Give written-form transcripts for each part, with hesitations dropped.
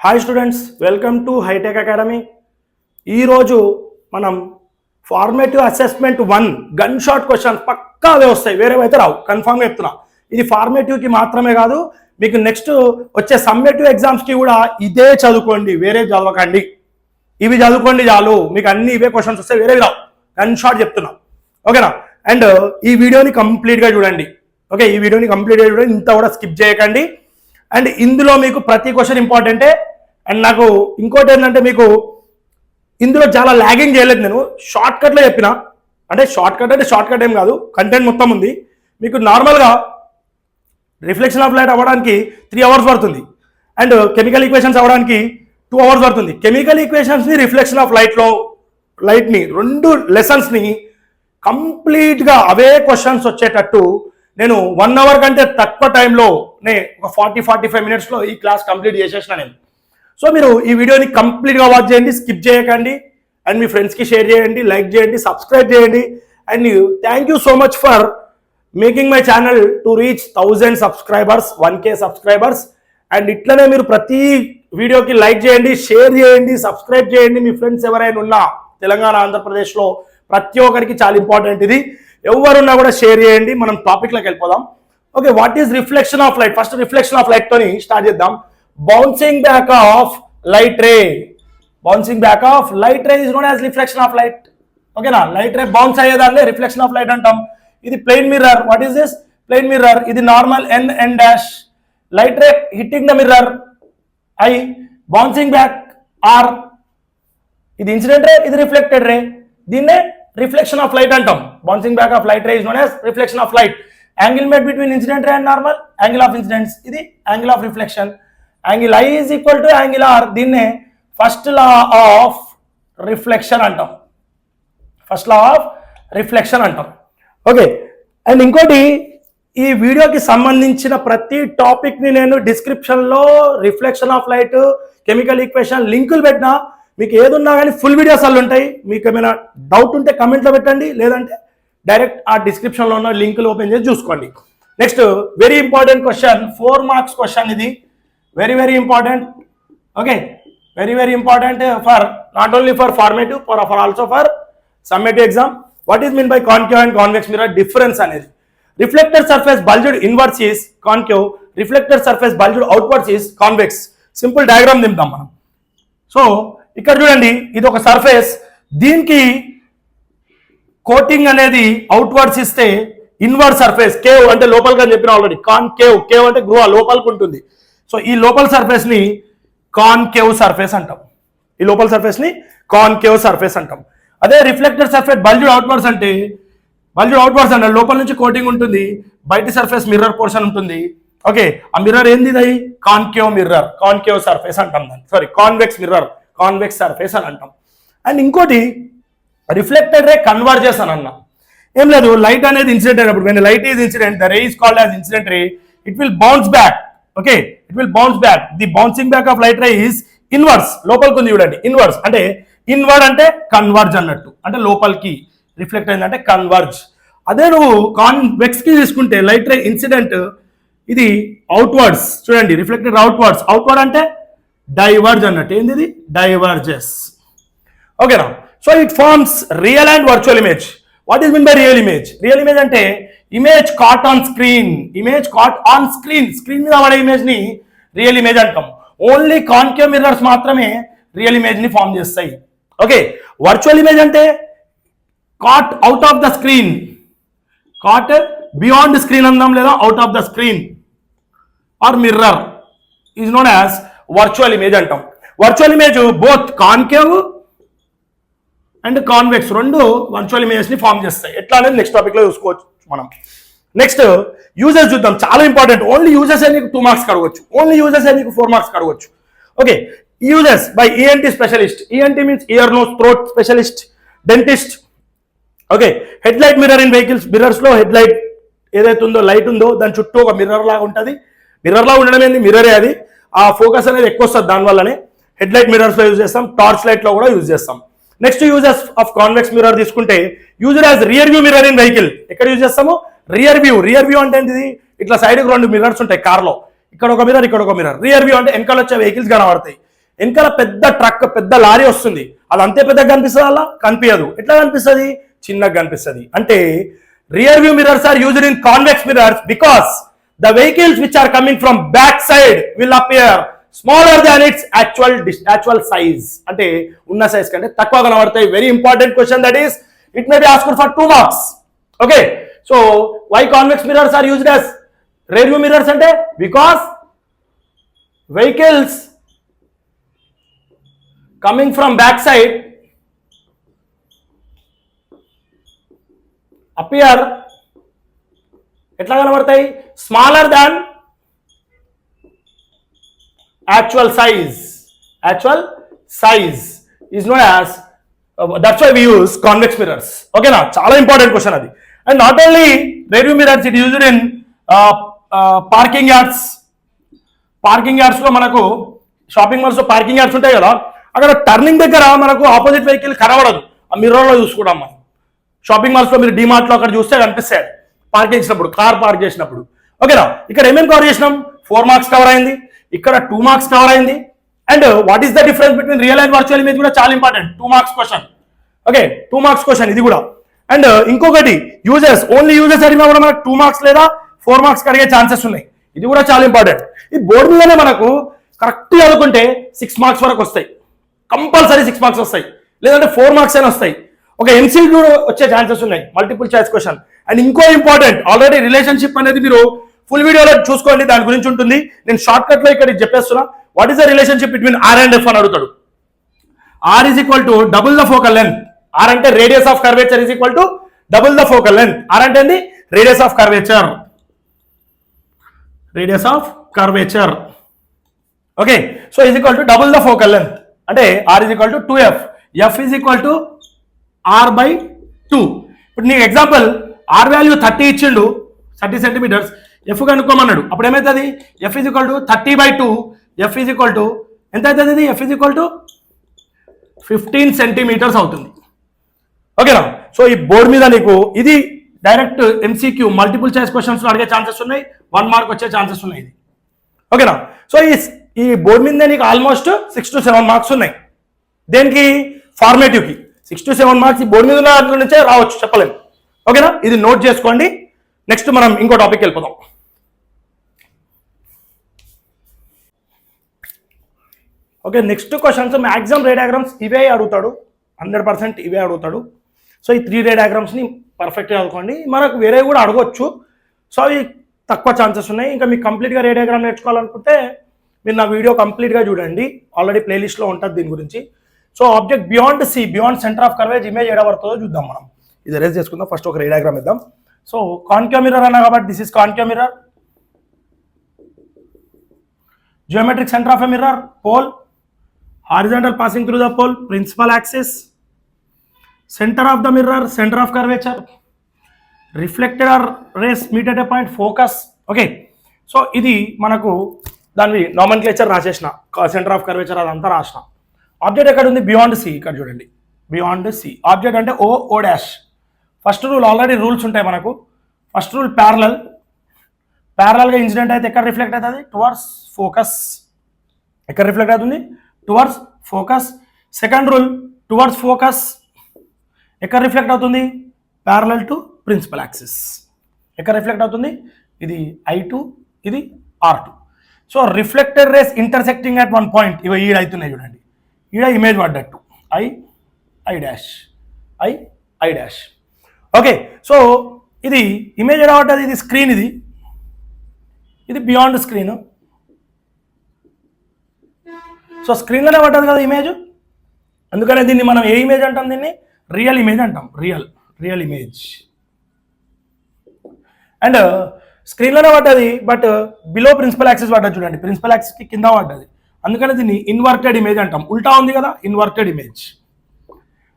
Hi students, welcome to Hitech Academy. ఈరోజు మనం formative assessment 1 gun shot question పక్కా అవే వస్తాయి, వేరేవైతే రావు, కన్ఫామ్గా చెప్తున్నా. ఇది ఫార్మేటివ్కి మాత్రమే కాదు, మీకు నెక్స్ట్ వచ్చే సమ్మేటివ్ ఎగ్జామ్స్కి కూడా ఇదే చదువుకోండి, వేరే చదవకండి. ఇవి చదువుకోండి చాలు, మీకు అన్ని ఇవే క్వశ్చన్స్ వస్తాయి, వేరేవి రావు. గన్ షాట్ చెప్తున్నా, ఓకేనా? అండ్ ఈ వీడియోని కంప్లీట్గా చూడండి, ఓకే? ఈ వీడియోని కంప్లీట్గా చూడండి, ఇంత కూడా స్కిప్ చేయకండి. అండ్ ఇందులో మీకు ప్రతి క్వశ్చన్ ఇంపార్టెంటే. అండ్ నాకు ఇంకోటి ఏంటంటే, మీకు ఇందులో చాలా లాగింగ్ చేయలేదు, నేను షార్ట్ కట్లో చెప్పిన. అంటే షార్ట్ కట్ ఏం కాదు, కంటెంట్ మొత్తం ఉంది. మీకు నార్మల్గా రిఫ్లెక్షన్ ఆఫ్ లైట్ అవ్వడానికి 3 అవర్స్ పడుతుంది, అండ్ కెమికల్ ఈక్వేషన్స్ అవ్వడానికి 2 అవర్స్ పడుతుంది. కెమికల్ ఈక్వేషన్స్ని, రిఫ్లెక్షన్ ఆఫ్ లైట్ని 2 లెసన్స్ని కంప్లీట్గా అవే క్వశ్చన్స్ వచ్చేటట్టు నేను 1 అవర్ కంటే తక్కువ టైంలోనే ఒక 40-45 మినిట్స్లో ఈ క్లాస్ కంప్లీట్ చేసేసిన నేను. సో మీరు ఈ వీడియోని కంప్లీట్గా వాచ్ చేయండి, స్కిప్ చేయకండి. అండ్ మీ ఫ్రెండ్స్కి షేర్ చేయండి, లైక్ చేయండి, సబ్స్క్రైబ్ చేయండి. And thank you so much for making my channel to reach 1000 subscribers, 1K subscribers. And ఇట్లనే మీరు ప్రతి వీడియోకి లైక్ చేయండి, షేర్ చేయండి, సబ్స్క్రైబ్ చేయండి. మీ ఫ్రెండ్స్ ఎవరైనా ఉన్నా తెలంగాణ, ఆంధ్రప్రదేశ్లో ప్రతి ఒక్కరికి చాలా ఇంపార్టెంట్ ఇది. ఎవరున్నా కూడా షేర్ చేయండి. మనం టాపిక్లోకి వెళ్ళిపోదాం. Okay, what is reflection of light? First reflection of light తోని స్టార్ట్ చేద్దాం. Bouncing back of light ray. Bouncing back of light ray is known as reflection of light. ఓకేనా? లైట్ రే బౌన్స్ అయ్యేదాన్ని reflection of light అంటాం. ఇది plain mirror. What is this? Plain mirror. ఇది normal N dash. Light ray hitting the mirror I, bouncing back R. ఇది incident ray, ఇది reflected ray. దీన్నే reflection of light అంటాం. Bouncing back of light ray is known as reflection of light. Angle made between incident ray and normal, angle of incidence. ఇది angle of reflection. Angle I is equal to angle R. దీన్నే first law of reflection అంటాం. First law of reflection అంటాం. Okay, and ఇంకోటి, ఈ వీడియోకి సంబంధించిన ప్రతి టాపిక్ని నేను డిస్క్రిప్షన్లో reflection of light, chemical equation లింకులు పెట్టినా. మీకు ఏదున్నా కానీ ఫుల్ వీడియోస్ అల్లు ఉంటాయి. మీకు ఏమైనా డౌట్ ఉంటే కమెంట్లో పెట్టండి, లేదంటే డైరెక్ట్ ఆ డిస్క్రిప్షన్లో ఉన్న లింకులు ఓపెన్ చేసి చూసుకోండి. Next very important question, 4 marks question. ఇది very important. Okay, very important for not only for formative, for also for summative exam. What is mean by concave and convex mirror? Difference అనేది. Reflected surface bulged inwards is concave, reflected surface bulged outwards is convex. Simple diagram దింపుతాం మనం. So ఇక్కడ చూడండి, ఇది ఒక surface, దీనికి coating అనేది outwards ఇస్తే ఇన్వర్డ్ సర్ఫేస్, కేవ్ అంటే లోపలికి అని చెప్పిన ఆల్రెడీ. కాన్కేవ్, కేవ్ అంటే గృహ, లోపలికి ఉంటుంది. సో ఈ లోపల సర్ఫేస్ ని కాన్కేవ్ సర్ఫేస్ అంటాం. ఈ లోపల సర్ఫేస్ ని కాన్కేవ్ సర్ఫేస్ అంటాం. అదే రిఫ్లెక్టెడ్ సర్ఫేస్ బల్జ్డ్ అవుట్వర్డ్స్ అంటే, లోపల నుంచి కోటింగ్ ఉంటుంది, బయట సర్ఫేస్ మిర్రర్ పోర్షన్ ఉంటుంది. ఓకే, ఆ మిర్రర్ ఏంది? ఇది కాన్కేవ్ మిర్రర్, కాన్కేవ్ సర్ఫేస్ అంటాం దాన్ని. Sorry, convex mirror, convex surface అని అంటాం. అండ్ ఇంకోటి, రిఫ్లెక్టెడ్ రే కన్వర్జెస్ అని అన్నా. ఏం లేదు, లైట్ అనేది ఇన్సిడెంట్ అయినప్పుడు, when light is incident, the ray is called as incident ray. It will bounce back. Okay, it will bounce back. The bouncing back of light ray is inverse. లోపలికి ఉంది చూడండి, inverse అంటే, inward అంటే converge అన్నట్టు, అంటే లోపలికి reflect అయిందంటే converge. అదే నువ్వు కాన్వెక్స్ కి తీసుకుంటే, లైట్ రే ఇన్సిడెంట్, ఇది అవుట్వర్డ్స్. చూడండి, రిఫ్లెక్టెడ్ అవుట్వర్డ్స్. అవుట్వర్డ్ అంటే డైవర్జ్ అన్నట్టు. ఏంది? ఇది డైవర్జెస్. ఓకేనా? So it forms real and virtual image. What is mean by real image? Real image అంటే image caught on screen. Image caught on screen, screen మీద పడే ఇమేజ్ ని రియల్ ఇమేజ్ అంటాం. ఓన్లీ కాన్కేవ్ మిర్రర్స్ మాత్రమే real image ని form చేస్తాయి. Okay, virtual image అంటే caught out of the screen, cot beyond screen అందాం, లేదా out of the screen or mirror is known as virtual image అంటాం. Virtual image both concave and convex 2 virtual images ని form చేస్తాయి. ఎట్లా అనేది next topic లో చూసుకోవచ్చు మనం. నెక్స్ట్ యూజెస్ చూద్దాం, చాలా ఇంపార్టెంట్. ఓన్లీ యూజెస్ నీకు 2 మార్క్స్ కడగవచ్చు, ఓన్లీ యూజెస్ నీకు 4 మార్క్స్ కడగవచ్చు. Okay, uses by ENT specialist. ENT means ear nose throat specialist, dentist. Okay, head light mirror in vehicles. Mirrors లో హెడ్ లైట్ ఏదైతే ఉందో, లైట్ ఉందో, దాని చుట్టూ ఒక మిర్రర్ లాగా ఉంటుంది. మిర్రర్ లాగా ఉండడం ఏంది? మిర్రరే అది. ఆ ఫోకస్ అనేది ఎక్కువ వస్తుంది, దానివల్లనే హెడ్ లైట్ మిర్రర్స్ లో యూజ్ చేస్తాం, టార్చ్ లైట్ లో కూడా యూజ్ చేస్తాం. Next uses of convex mirror తీసుకుంటే, user as rear view mirror in vehicle. ఎక్కడ యూజ్ చేస్తాము? Rear view. రియర్ వ్యూ అంటే ఏంటిది? ఇట్లా సైడ్కి 2 మిర్రర్స్ ఉంటాయి కార్లో, ఇక్కడ ఒక మిర్రర్, ఇక్కడ ఒక మిర్రర్. రియర్ వ్యూ అంటే వెనకాల వచ్చే వెహికల్స్ కనబడతాయి. వెనకాల పెద్ద ట్రక్ పెద్ద లారీ వస్తుంది, అది అంతే పెద్దగా కనిపిస్తుంది, అలా కనిపించదు. ఎట్లా కనిపిస్తుంది? చిన్నగా కనిపిస్తుంది. అంటే rear view mirrors are used in convex mirrors because the vehicles which are coming from back side will appear smaller than its actual size. అంటే ఉన్న సైజ్ కంటే తక్కువ కనబడతాయి. Very important question, that is it may be asked for 2 marks. Okay, so why convex mirrors are used as rear view mirrors అంటే because vehicles coming from back side appear ఎట్లా కనబడతాయి? Smaller than actual size is known as that's why we use convex mirrors. Okay na, చాలా important question అది. And not only rear view mirrors, it is used in parking yards లో మనకు shopping malls లో parking yards ఉంటాయి కదా, అక్కడ turning దగ్గర మనకు ఆపోజిట్ వెహికల్ కనబడదు, ఆ మిర్రర్లో చూసుకుంటాం మనం. షాపింగ్ మాల్స్లో మీరు డిమార్ట్లో అక్కడ చూస్తే కనిపిస్తాయి పార్క్ చేసినప్పుడు, కార్ పార్క్ చేసినప్పుడు. ఓకేనా, ఇక్కడ ఏమేమి కవర్ చేసినాం? 4 మార్క్స్ కవర్ అయింది, ఇక్కడ 2 మార్క్స్ కవర్ అయింది. And what is the difference between real and virtual image కూడా చాలా important. 2 marks question. Okay, 2 marks question ఇది కూడా. అండ్ ఇంకొకటి యూజెస్, ఓన్లీ యూజెస్ అడిగినా కూడా మనకు 2 మార్క్స్ లేదా 4 మార్క్స్ అడిగే ఛాన్సెస్ ఉన్నాయి. ఇది కూడా చాలా ఇంపార్టెంట్. ఈ బోర్డు మీదనే మనకు కరెక్ట్ చదువుకుంటే 6 మార్క్స్ వరకు వస్తాయి, కంపల్సరీ 6 మార్క్స్ వస్తాయి, లేదంటే 4 మార్క్స్ అయినా వస్తాయి. ఒక ఎంసీక్యూ వచ్చే ఛాన్సెస్ ఉన్నాయి, మల్టిపుల్ చాయిస్ క్వశ్చన్. అండ్ ఇంకో ఇంపార్టెంట్, ఆల్రెడీ రిలేషన్షిప్ అనేది మీరు ఫుల్ వీడియోలో చూసుకోండి, దాని గురించి ఉంటుంది. నేను షార్ట్ కట్ లో ఇక్కడ చెప్పేస్తున్నా. What is the relationship between R and F అని అడుగుతాడు. R is equal to double the focal length. R అంటే radius of curvature is equal to double the focal length. R అంటే ఏంది? Radius of curvature. Okay, so is equal to double the focal length అంటే R is equal to 2f. F is equal to r/2. ఇప్పుడు నీకు example are value 30 ఇచ్చిండు, 30 centimetres, F కనుక్కోమన్నాడు. అప్పుడు ఏమవుతుంది? F is equal to 30/2. F is equal to ఎంత అవుతుంది? ఇది F is equal to 15 centimetres అవుతుంది. ఓకేనా, సో ఈ బోర్డు మీద నీకు ఇది direct MCQ multiple choice questions అడిగే ఛాన్సెస్ ఉన్నాయి, 1 మార్క్ వచ్చే ఛాన్సెస్ ఉన్నాయి. ఇది ఓకేనా. సో ఈ బోర్డు మీద నీకు ఆల్మోస్ట్ 6 to 7 మార్క్స్ ఉన్నాయి. దేనికి? ఫార్మేటివ్కి 6 to 7 మార్క్స్ ఈ బోర్డు మీద ఉన్న నుంచే రావచ్చు, చెప్పలేము. ఓకేనా, ఇది నోట్ చేసుకోండి. నెక్స్ట్ మనం ఇంకో టాపిక్ వెళ్ళిపోదాం. ఓకే, నెక్స్ట్ క్వశ్చన్స్ మ్యాక్సిమం రే డయాగ్రామ్స్ ఇవే అడుగుతాడు, 100% ఇవే అడుగుతాడు. సో ఈ 3 రే డయాగ్రామ్స్ని పర్ఫెక్ట్గా చదువుకోండి. మనకు వేరే కూడా అడగవచ్చు, సో అవి తక్కువ ఛాన్సెస్ ఉన్నాయి. ఇంకా మీకు కంప్లీట్గా రే డయాగ్రామ్ నేర్చుకోవాలనుకుంటే మీరు నా వీడియో కంప్లీట్గా చూడండి, ఆల్రెడీ ప్లేలిస్ట్లో ఉంటుంది దీని గురించి. So object beyond C, beyond centre of curvature image ఎడబడుతుందో చూద్దాం మనం. ఇది ఎరేజ్ చేసుకుందాం. ఫస్ట్ ఒక రే డయాగ్రామ్ ఇద్దాం. సో కాన్కేవ్ మిర్రర్ అన్నా కాబట్టి this is concave mirror. Geometric centre of a mirror, pole, horizontal passing through the pole, principal axis, centre of the mirror, centre of curvature, reflected or rays meet at a point, focus. Okay, so ఇది మనకు దాని nomenclature రాసేసిన, centre of curvature అదంతా రాసిన. Object ఎక్కడ ఉంది? Beyond C. ఇక్కడ చూడండి, బియాండ్ సి. ఆబ్జెక్ట్ అంటే O dash. First rule, already rules ఉంటాయి మనకు. ఫస్ట్ రూల్ ప్యారలల్గా ఇన్సిడెంట్ అయితే ఎక్కడ రిఫ్లెక్ట్ అవుతుంది? Towards focus. ఎక్కడ రిఫ్లెక్ట్ అవుతుంది? Towards focus. Second rule, towards focus ఎక్కడ రిఫ్లెక్ట్ అవుతుంది? Parallel to principal axis. ఎక్కడ రిఫ్లెక్ట్ అవుతుంది? ఇది I2, ఇది R2. So reflected rays intersecting at 1 point. ఇవి ఈడ అవుతున్నాయి చూడండి, ఈడ ఇమేజ్ పడ్డట్టు I డాష్. ఓకే, సో ఇది ఇమేజ్ ఎలా పడ్డది? ఇది స్క్రీన్, ఇది బియాండ్ స్క్రీన్. సో స్క్రీన్లోనే పడ్డది కదా ఇమేజ్, అందుకనే దీన్ని మనం ఏ ఇమేజ్ అంటాం? దీన్ని రియల్ ఇమేజ్ అంటాం. Real image. అండ్ స్క్రీన్లోనే పడ్డది, బట్ బిలో ప్రిన్సిపల్ యాక్సిస్ పడ్డది చూడండి, ప్రిన్సిపల్ యాక్సిస్కి కింద పడ్డది, అందుకని దీన్ని ఇన్వర్టెడ్ ఇమేజ్ అంటాం. ఉల్టా ఉంది కదా, ఇన్వర్టెడ్ ఇమేజ్.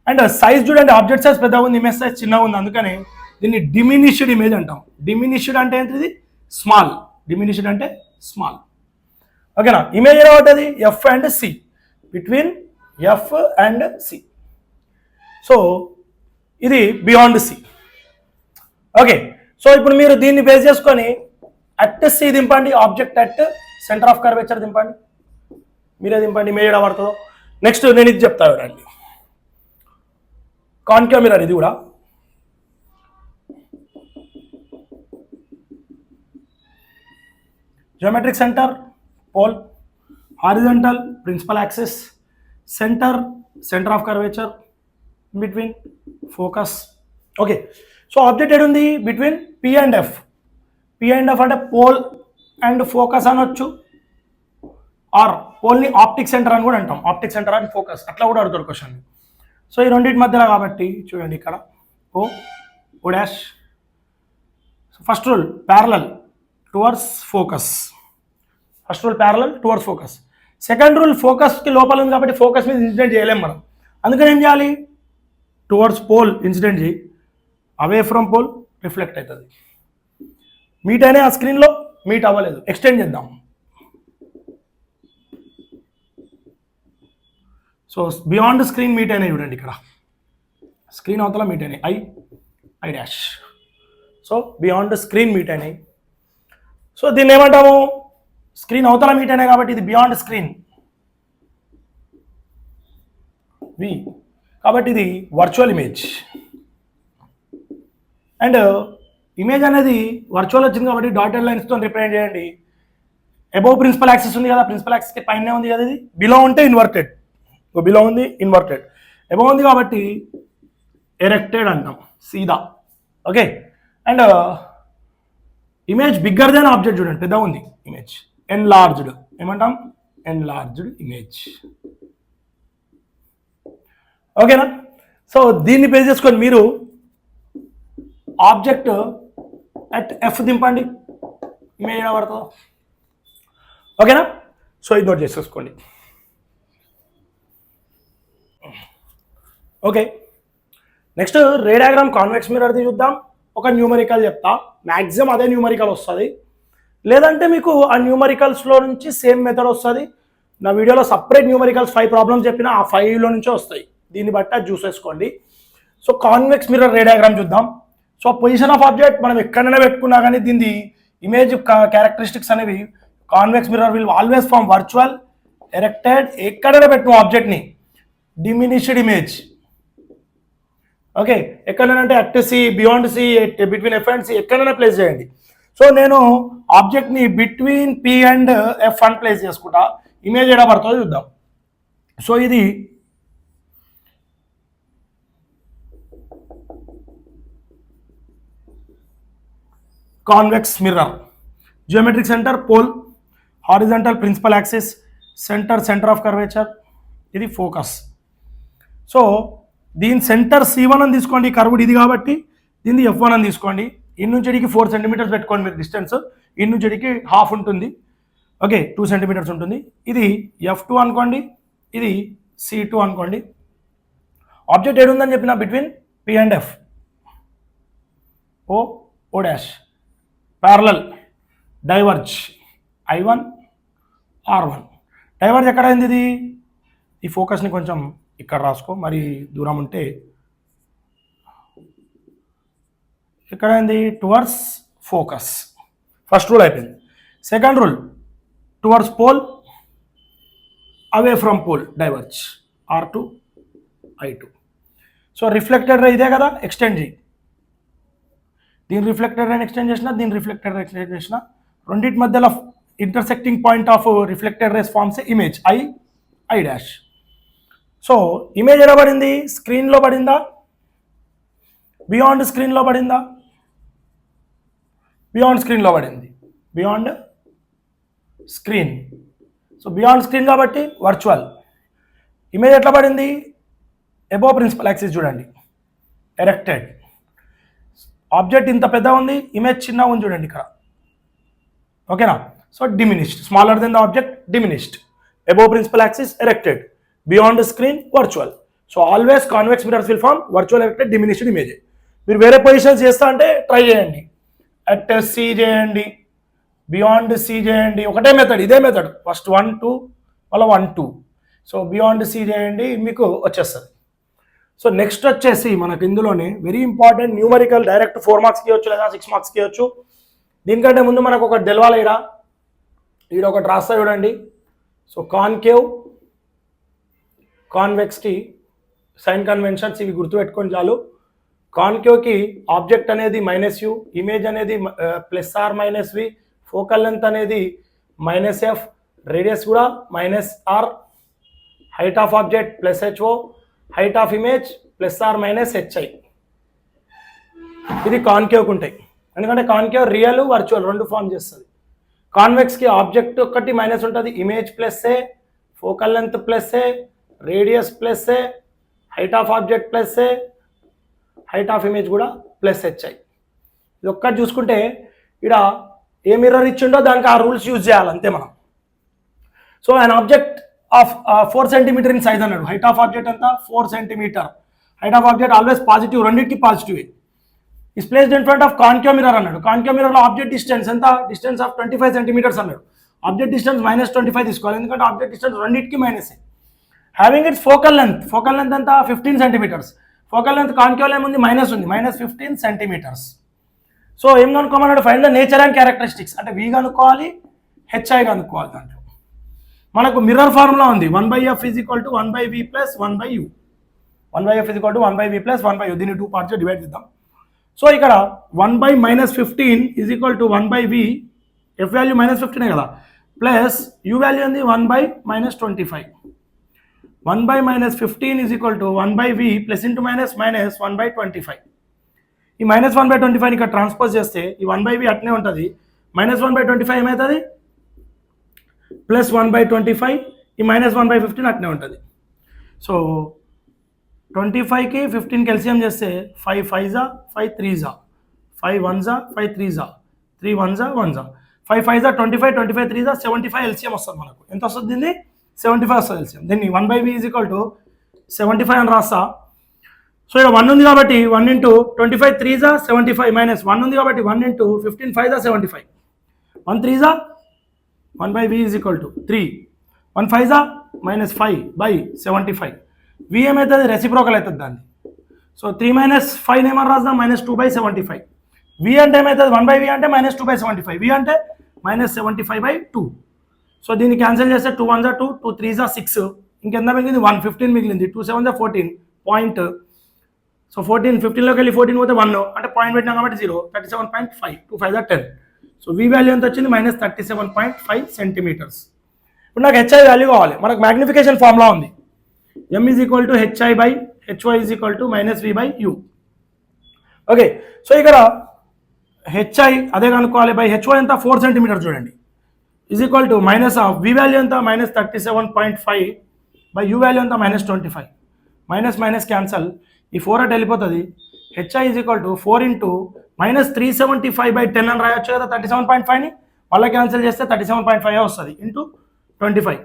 అండ్ సైజ్ చూడండి, ఆబ్జెక్ట్ సైజ్ పెద్దగా ఉంది, ఇమేజ్ సైజ్ చిన్నగా ఉంది, అందుకని దీన్ని డిమినిష్డ్ ఇమేజ్ అంటాం. డిమినిష్డ్ అంటే ఏంటిది? స్మాల్. డిమినిష్డ్ అంటే స్మాల్. ఓకేనా, ఇమేజ్ ఎలా పడ్డది? F and C, between F and C. So ఇది బియాండ్ సి. ఓకే, సో ఇప్పుడు మీరు దీన్ని బేస్ చేసుకొని అట్ సి దింపండి, object at centre of curvature దింపండి. మీరే దింపండి ఇమేజ్ ఎక్కడ పడుతుందో. నెక్స్ట్ నేను ఇది చెప్తా చూడండి, కాన్కేవ్ మిర్రర్ ఇది కూడా. Geometric centre pole, horizontal principal axis, centre of curvature, between focus. Okay, so object ఏడు ఉంది between P and F. P and F అంటే పోల్ అండ్ ఫోకస్ అనొచ్చు, ఆర్ పోల్ని ఆప్టిక్ సెంటర్ అని కూడా అంటాం. ఆప్టిక్ సెంటర్ అండ్ ఫోకస్ అట్లా కూడా అడుగుతాడు క్వశ్చన్. సో ఈ రెండింటి మధ్యలో కాబట్టి చూడండి ఇక్కడ O dash. First rule parallel towards focus. First rule parallel towards focus. Second rule ఫోకస్కి లోపల ఉంది కాబట్టి ఫోకస్ మీద ఇన్సిడెంట్ చేయలేం మనం. అందుకని ఏం చేయాలి, టువర్డ్స్ పోల్ ఇన్సిడెంట్ చేయి, అవే ఫ్రమ్ పోల్ రిఫ్లెక్ట్ అవుతుంది. మీట్ అయినా ఆ స్క్రీన్లో మీట్ అవ్వలేదు, ఎక్స్టెండ్ చేద్దాం. సో బియాండ్ స్క్రీన్ మీట్ అయినాయి చూడండి, ఇక్కడ స్క్రీన్ అవతల మీట్ అయినాయి, I dash. So beyond screen meet అయినాయి. సో దీన్ని ఏమంటాము, స్క్రీన్ అవతల మీట్ అయినాయి కాబట్టి ఇది బియాండ్ స్క్రీన్ వి, కాబట్టి ఇది వర్చువల్ ఇమేజ్. అండ్ ఇమేజ్ అనేది వర్చువల్ వచ్చింది కాబట్టి డాటెడ్ లైన్స్తో రిప్రజెంట్ చేయండి. అబోవ్ ప్రిన్సిపల్ యాక్సిస్ ఉంది కదా, ప్రిన్సిపల్ యాక్సిస్కి పైనే ఉంది కదా, ఇది బిలో ఉంటే ఇన్వర్టెడ్, బిలో ఉంది ఇన్వర్టెడ్, అబోవ్ ఉంది కాబట్టి ఎరెక్టెడ్ అంటాం సీదా. Okay, and image bigger then object చూడండి, పెద్దగా ఉంది ఇమేజ్, ఎన్లార్జ్డ్ ఏమంటాం, ఎన్లార్జ్డ్ ఇమేజ్. ఓకేనా, సో దీన్ని బేస్ చేసుకొని మీరు ఆబ్జెక్ట్ అట్ ఎఫ్ దింపండి, ఇమేజ్ ఎలా పడుతుందో. ఓకేనా, సో ఇది నోట్ చేసేసుకోండి. Okay, next ray diagram convex మిర్రర్ది చూద్దాం. ఒక న్యూమరికల్ చెప్తా, మ్యాక్సిమం అదే న్యూమరికల్ వస్తుంది, లేదంటే మీకు ఆ న్యూమరికల్స్లో నుంచి సేమ్ మెథడ్ వస్తుంది. నా వీడియోలో సపరేట్ న్యూమరికల్స్ 5 ప్రాబ్లమ్స్ చెప్పిన, ఆ 5లో నుంచే వస్తాయి, దీన్ని బట్టి అది చూసేసుకోండి. So convex mirror ray diagram చూద్దాం. సో పొజిషన్ ఆఫ్ ఆబ్జెక్ట్ మనం ఎక్కడైనా పెట్టుకున్నా కానీ దీని ఇమేజ్ క్యారెక్టరిస్టిక్స్ అనేవి convex mirror will always form virtual, erected, ఎక్కడైనా పెట్టిన ఆబ్జెక్ట్ని డిమినిష్డ్ ఇమేజ్. ఓకే, ఎక్కడైనా అంటే at C, beyond C, between F and C ఎక్కడైనా ప్లేస్ చేయండి. సో నేను ఆబ్జెక్ట్ని బిట్వీన్ పి అండ్ ఎఫ్ అని ప్లేస్ చేసుకుంటా, ఇమేజ్ ఎక్కడ పడుతుందో చూద్దాం. సో ఇది convex mirror, geometric centre pole, horizontal principal axis, centre of curvature, ఇది ఫోకస్. సో దీని సెంటర్ C1 అని తీసుకోండి, కర్వ్డ్ ఇది కాబట్టి దీన్ని F1 అని తీసుకోండి. ఇన్ నుంచి ఇడికి 4 సెంటీమీటర్స్ పెట్టుకోండి మీరు డిస్టెన్స్, ఇన్ నుంచి ఇడికి హాఫ్ ఉంటుంది. ఓకే, 2 సెంటీమీటర్స్ ఉంటుంది. ఇది F2 అనుకోండి, ఇది C2 అనుకోండి. ఆబ్జెక్ట్ ఏడు ఉందని చెప్పిన between P and F, oh dash, parallel, diverge, I1 R1. Diverge ఎక్కడ అయింది, ఇది ఈ ఫోకస్ని కొంచెం ఇక్కడ రాసుకో, మరి దూరం ఉంటే ఎక్కడ అయింది, టువర్డ్స్ ఫోకస్. ఫస్ట్ రూల్ అయిపోయింది. Second rule towards pole, away from pole, diverge, R2 I2. So reflected ray ఇదే కదా, ఎక్స్టెండ్ చేయి. దీని రిఫ్లెక్టెడ్ రేని ఎక్స్టెండ్ చేసిన, దీని రిఫ్లెక్టెడ్ రే ఎక్స్టెండ్ చేసిన, రెండింటి మధ్యలో intersecting point of reflected rays forms image I dash. So image ఎలా పడింది, స్క్రీన్లో పడిందా, బియాండ్ స్క్రీన్లో పడిందా, బియాండ్ స్క్రీన్లో పడింది, beyond screen. So beyond screen కాబట్టి వర్చువల్. ఇమేజ్ ఎట్లా పడింది, అబోవ్ ప్రిన్సిపల్ యాక్సిస్ చూడండి, ఎరెక్టెడ్. ఆబ్జెక్ట్ ఇంత పెద్ద ఉంది, ఇమేజ్ చిన్నగా ఉంది చూడండి ఇక్కడ. ఓకేనా, so diminished, smaller than the object, diminished, above principal axis, erected, beyond screen, virtual. So always convex mirrors will form virtual, erected, diminished image. మీరు వేరే పొజిషన్స్ చేస్తా అంటే ట్రై చేయండి, అట్ సి చేయండి, బియాండ్ సి చేయండి, ఒకటే మెథడ్, ఇదే method, first 1 2 మళ్ళీ 1 2. సో బియాండ్ సి చేయండి, మీకు వచ్చేస్తుంది. సో నెక్స్ట్ వచ్చేసి మనకు ఇందులోనే వెరీ ఇంపార్టెంట్ న్యూమరికల్, డైరెక్ట్ 4 మార్క్స్కి ఇవ్వచ్చు లేదా 6 మార్క్స్కి ఇవ్వచ్చు. దీనికంటే ముందు మనకు ఒకటి తెలవాలి, ఈడ ఒకటి రాస్తా చూడండి, సో కాన్కేవ్, కాన్వెక్స్కి సైన్ కన్వెన్షన్స్ ఇవి గుర్తుపెట్టుకొని చాలు. కాన్కేవ్కి ఆబ్జెక్ట్ అనేది -u, ఇమేజ్ అనేది +r-v, ఫోకల్ లెంత్ అనేది -f, రేడియస్ కూడా -r, height of object +ho, height of image +r-hi. ఇది కాన్కేవ్కి ఉంటాయి. ఎందుకంటే కాన్కేవ్ రియల్ వర్చువల్ రెండు ఫామ్ చేస్తుంది. కాన్వెక్స్కి ఆబ్జెక్ట్ ఒకటి మైనస్ ఉంటుంది, image +a, focal length +a, radius +a, height of object +a, height of image కూడా +hi. ఇది ఒక్కటి చూసుకుంటే ఇక్కడ ఏ మిర్రర్ ఇచ్చిండో దానికి ఆ రూల్స్ యూజ్ చేయాలి అంతే మనం. So an object of 4 cm in size అన్నాడు. హైట్ ఆఫ్ ఆబ్జెక్ట్ అంతా 4 cm. Height of object always positive, రెండింటికి positive. Is placed in front of concave mirror అన్నాడు. కాన్కేవ్ మిర్రర్లో ఆబ్జెక్ట్ డిస్టెన్స్ ఎంత? డిస్టెన్స్ ఆఫ్ 25 cm అన్నాడు. ఆబ్జెక్ట్ డిస్టెన్స్ -25 తీసుకోవాలి, ఎందుకంటే object distance రెండింటికి minus. Having its focal length, focal length ఎంత? 15 cm. Focal length concave ఏముంది? మైనస్ ఉంది, -15 cm. సో ఏం కనుక్కోమన్నాడు? Find the nature and characteristics. అంటే v కనుక్కోవాలి, hi కనుక్కోవాలి. దాంట్లో మనకు మిర్రర్ ఫార్ములా ఉంది, 1/f = 1/v + 1/u. 1/f = 1/v + 1/u. దీన్ని 2 పార్ట్స్ డివైడ్ చేద్దాం. సో ఇక్కడ 1/-15 = 1/v, f వాల్యూ -15 కదా, ప్లస్ u వాల్యూ ఉంది 1/-25. 1/-15 = 1/v ప్లస్ ఇంటూ మైనస్ -1/25. ఈ -1/25 ఇక్కడ ట్రాన్స్పోజ్ చేస్తే ఈ 1/v అట్నే ఉంటుంది. -1/25 ఏమవుతుంది? +1/25. ఈ -1/15 అట్నే ఉంటుంది. సో 25కి 15కి ఎల్సిఎం చేస్తే 5 5s 5 3s 5 1s 5 3s 3 1s 1s 5 5s 25 25 3s 75 LCM వస్తుంది. మనకు ఎంత వస్తుంది? దీన్ని 75 వస్తుంది ఎల్సిఎం. దీన్ని 1/v = 75 అని రాస్తా. సో ఇక్కడ 1 ఉంది కాబట్టి 1 × 25 3s 75 -1 ఉంది కాబట్టి 1 × 15 5s 75. 1 3s 1/v = 3, 1 5s -5/75. v ఏమవుతుంది? రెసిప్రోకల్ అవుతుంది దాన్ని. సో 3 - 5 ఏమని రాద్దాం? -2/75. v అంటే ఏమవుతుంది? 1/v అంటే -2/75. v అంటే -75/2. సో దీన్ని క్యాన్సిల్ చేస్తే 2 1s 2, 2 3s 6, ఇంకెంత మిగిలింది? 1 15 మిగిలింది. 2 7s 14 పాయింట్. సో 14 15లోకి వెళ్ళి 14 పోతే 1 అంటే పాయింట్ పెట్టినాం కాబట్టి 0, 37.5, 2 5s 10. సో v వాల్యూ ఎంత వచ్చింది? -37.5 cm. ఇప్పుడు నాకు hi వాల్యూ కావాలి. మనకు మ్యాగ్నిఫికేషన్ ఫార్ములా ఉంది, m = hi/hy -v/u. Okay, so ఇక్కడ hi అదే కనుక్కోవాలి. hy ఎంత? 4 cm చూడండి. -v వాల్యూ ఎంత? -37.5 u వాల్యూ ఎంత? -25. మైనస్ క్యాన్సల్, ఈ 4 అటు వెళ్ళిపోతుంది. hi = 4 × -375/10 అని రాయొచ్చు కదా 37.5ని. మళ్ళీ క్యాన్సిల్ చేస్తే 37.5 వస్తుంది ఇంటూ 25.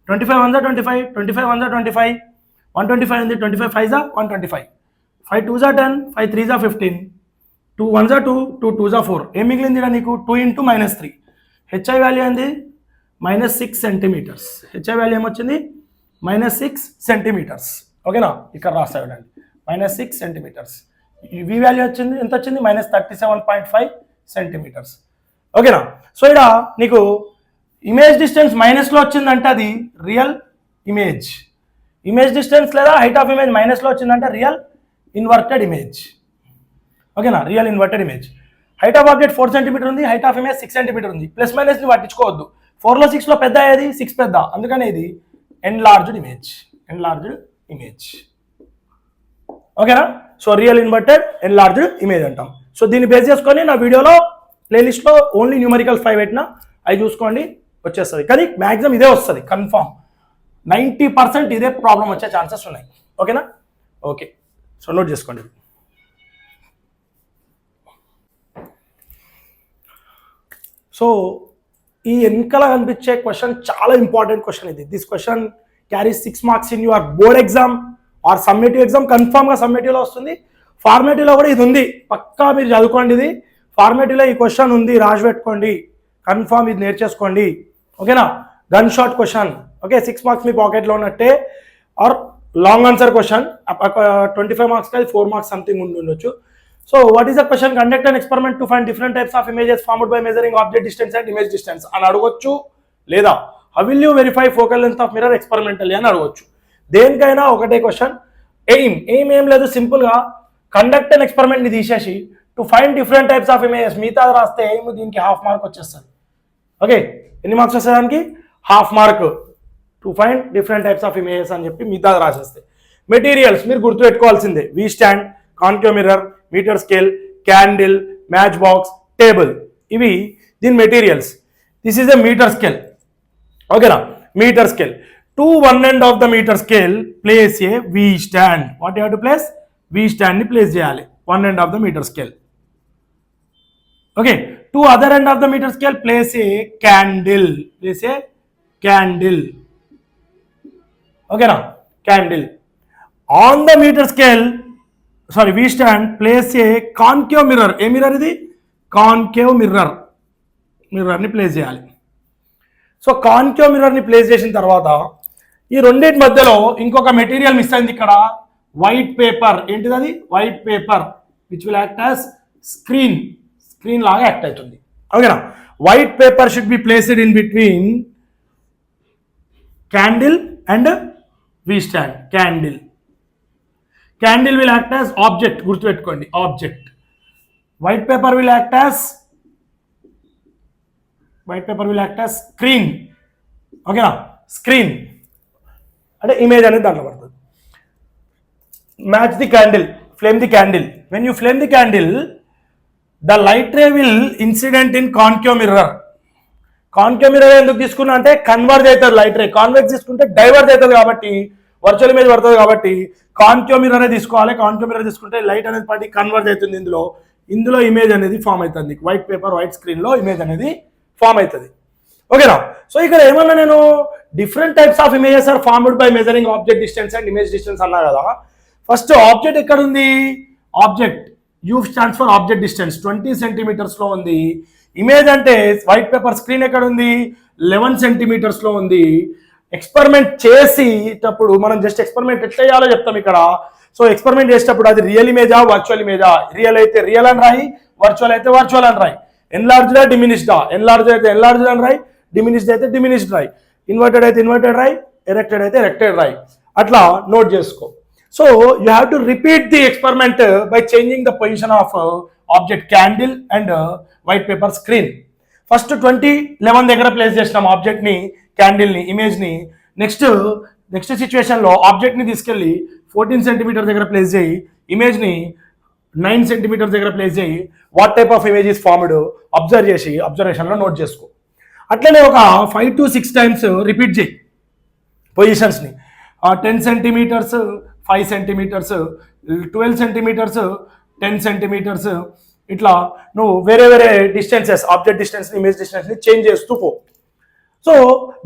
25 1s 25, 25 1s 25, 125 ఉంది. 25 5s 125, 5 2s 10, 5 3s 15, 2 1s 2, 2 2s 4. ఏం మిగిలింది ఇక్కడ నీకు? 2 × -3. hi వాల్యూ ఏంది? -6 cm. hi వాల్యూ ఏమొచ్చింది? -6 cm. ఓకేనా? ఇక్కడ రాస్తా చూడండి, -6 cm. v వాల్యూ వచ్చింది ఎంత వచ్చింది? -37.5 cm. ఓకేనా? సో ఇక్కడ నీకు ఇమేజ్ డిస్టెన్స్ మైనస్లో వచ్చిందంటే అది రియల్ ఇమేజ్. ఇమేజ్ డిస్టెన్స్ లేదా హైట్ ఆఫ్ ఇమేజ్ మైనస్లో వచ్చిందంటే రియల్ ఇన్వర్టెడ్ ఇమేజ్. ఓకేనా? Real inverted image. Height of object 4 cm ఉంది, హైట్ ఆఫ్ ఇమేజ్ 6 cm ఉంది. ప్లస్ మైనస్ని పట్టించుకోవద్దు. 4లో 6లో పెద్ద అయ్యేది, 6 పెద్ద, అందుకని ఇది ఎన్లార్జ్డ్ ఇమేజ్. Enlarged image. ఓకేనా? So real inverted enlarged image అంటాం. సో దీన్ని బేస్ చేసుకొని నా వీడియోలో ప్లేలిస్ట్లో ఓన్లీ న్యూమరికల్ 5 పెట్టినా, అవి చూసుకోండి వచ్చేస్తుంది. కానీ మ్యాక్సిమం ఇదే వస్తుంది కన్ఫామ్. 90% ఇదే ప్రాబ్లం వచ్చే ఛాన్సెస్ ఉన్నాయి. ఓకేనా? ఓకే, సో నోట్ చేసుకోండి. సో ఈ వెనకాల కనిపించే క్వశ్చన్ చాలా ఇంపార్టెంట్ క్వశ్చన్ ఇది. This question carries 6 marks in your board exam or summative exam. కన్ఫామ్గా సమ్మేటివ్లో వస్తుంది. ఫార్మేటివ్లో కూడా ఇది ఉంది, పక్కా మీరు చదువుకోండి. ఇది ఫార్మేటివ్లో ఈ క్వశ్చన్ ఉంది, రాసి పెట్టుకోండి. కన్ఫామ్ ఇది నేర్చేసుకోండి. ఓకేనా? Gun shot question. Okay, 6 marks మీ పాకెట్లో ఉన్నట్టే. ఆర్ లాంగ్ ఆన్సర్ క్వశ్చన్ 25 మార్క్స్కి అది 4 మార్క్స్ సంథింగ్ ఉండొచ్చు. So what is the question? Conduct an experiment to find different types of images formed by measuring object distance and image distance అని అడగొచ్చు, లేదా how will you verify focal length of mirror experimentally అని అడగవచ్చు. దేనికైనా ఒకటే question. Aim ఏం లేదు, సింపుల్గా కండక్ట్ అండ్ ఎక్స్పెరిమెంట్ని తీసేసి to find different types of images మిగతా రాస్తే ఎయిమ్ దీనికి హాఫ్ మార్క్ వచ్చేస్తుంది. ఓకే, ఎన్ని మార్క్స్ వస్తాయి దానికి? Half mark. To find different types of images అని చెప్పి మిగతా రాసేస్తే. మెటీరియల్స్ మీరు గుర్తుపెట్టుకోవాల్సిందే, V stand, concave mirror, metre scale, candle, match box, table, ఇవి దీని materials. This is a metre scale. ఓకేనా, metre scale. To one end of the metre scale place a V stand. What you have to place? V stand ని place చేయాలి one end of the metre scale. Okay, to other end of the metre scale place a candle. Place a candle. ఓకేనా, candle. On the metre scale, sorry V stand, place a concave mirror. ఏ mirror ఇది? Concave mirror. మిర్రర్ని place చేయాలి. So concave మిర్రర్ని place చేసిన తర్వాత ఈ రెండింటి మధ్యలో ఇంకొక మెటీరియల్ మిస్ అయింది ఇక్కడ, వైట్ పేపర్. ఏంటిది అది? White paper which will act as screen. Screen లాగా యాక్ట్ అవుతుంది. ఓకేనా, white paper should be placed in between candle and we stand. Candle. Candle will act as object. గుర్తుపెట్టుకోండి, object. White paper will act as screen. ఓకేనా, screen అంటే image అనేది దాంట్లో పడుతుంది. Match the candle, flame the candle. When you flame the candle, the light ray will incident in concave mirror. Concave mirror ఎందుకు తీసుకున్నా అంటే converge అవుతుంది light ray. Convex తీసుకుంటే డైవర్జ్ అవుతుంది కాబట్టి, వర్చువల్ ఇమేజ్ పడుతుంది కాబట్టి కాన్కేవ్ మిర్రర్ తీసుకోవాలి. కాన్కేవ్ మిర్రర్ తీసుకుంటే లైట్ అనేది పడి కన్వర్జ్ అవుతుంది. ఇందులో ఇమేజ్ అనేది ఫామ్ అవుతుంది. వైట్ పేపర్, వైట్ స్క్రీన్ లో ఇమేజ్ అనేది ఫామ్ అవుతుంది. ఓకేనా, సో ఇక్కడ ఏమన్నా నేను different types of images are formed by measuring object distance and image distance అన్నా కదా. ఫస్ట్ ఆబ్జెక్ట్ ఎక్కడ ఉంది? Object u stands for object distance 20 centimetres లో ఉంది. ఇమేజ్ అంటే వైట్ పేపర్ స్క్రీన్ ఎక్కడ ఉంది? 11 సెంటీమీటర్స్ లో ఉంది. ఎక్స్పెరిమెంట్ చేసేటప్పుడు మనం జస్ట్ ఎక్స్పెరిమెంట్ ఎట్లా చేయాలో చెప్తాం ఇక్కడ. సో ఎక్స్పెరిమెంట్ చేసేటప్పుడు అది రియల్ ఇమేజా, వర్చువల్ ఇమేజా? రియల్ అయితే రియల్ అని రాయి, వర్చువల్ అయితే వర్చువల్ అని రాయి. ఎన్లార్జ్డా, డిమినిష్డా? ఎన్లార్జ్ అయితే ఎన్లార్జ్డ్ అని రాయి, డిమినిష్డ్ అయితే డిమినిష్డ్ రాయి, ఇన్వర్టెడ్ అయితే ఇన్వర్టెడ్ రాయి, ఎరెక్టెడ్ అయితే ఎరెక్టెడ్ రాయి. అట్లా నోట్ చేసుకో. So you have to repeat the experiment by changing the position of object candle and white paper screen. First 2011 దగ్గర ప్లేస్ చేసినాం ఆబ్జెక్ట్ని, క్యాండిల్ని, ఇమేజ్ని. నెక్స్ట్ సిచ్యువేషన్లో ఆబ్జెక్ట్ని తీసుకెళ్ళి 14 సెంటీమీటర్ దగ్గర ప్లేస్ చేయి, ఇమేజ్ని 9 సెంటీమీటర్స్ దగ్గర ప్లేస్ చేయి. What type of image is formed observe చేసి అబ్జర్వేషన్లో నోట్ చేసుకో. అట్లనే ఒక 5 to 6 టైమ్స్ రిపీట్ చేయి పొజిషన్స్ని. 10 సెంటీమీటర్స్, 5 సెంటీమీటర్స్, 12 సెంటీమీటర్స్, 10 సెంటీమీటర్స్, ఇట్లా నువ్వు వేరే వేరే డిస్టెన్సెస్, ఆబ్జెక్ట్ డిస్టెన్స్, ఇమేజ్ డిస్టెన్స్ని చేంజ్ చేస్తూ పో. So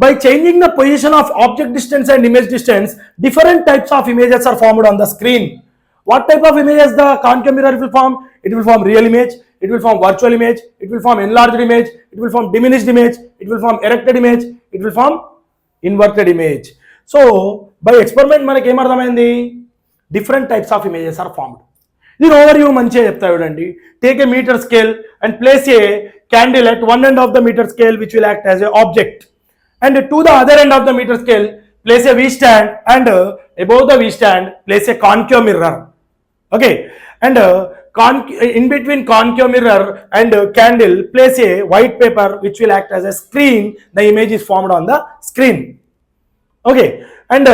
by changing the position of object distance and image distance, different types of images are formed on the screen. What type of images the concave mirror will form? It will form real image, it will form virtual image, it will form enlarged image, it will form diminished image, it will form erected image, it will form inverted image. So by experiment మనకి ఏం అర్థమైంది? Different types of images are formed. దీని overview మంచిగా చెప్తా చూడండి. Take a metre scale and place a candle at one end of the meter scale which will act as a object, and to the other end of the meter scale place a V stand, and above the V stand place a concave mirror. Okay, and in between concave mirror and candle place a white paper which will act as a screen. The image is formed on the screen. Okay, and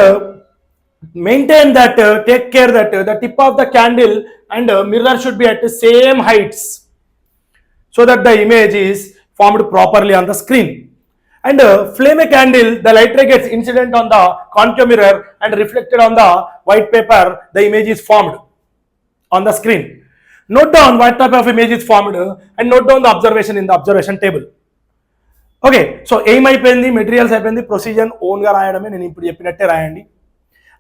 maintain that, take care that the tip of the candle and mirror should be at the same heights, so that the image is formed properly on the screen. And flame a candle, the light ray gets incident on the concave mirror and reflected on the white paper, the image is formed on the screen. Note down what type of image is formed and note down the observation in the observation table. Okay, so aim అయిపోయింది, materials అయిపోయింది, procedure ఓన్గా రాయడమే, నేను ఇప్పుడు చెప్పినట్టే రాయండి.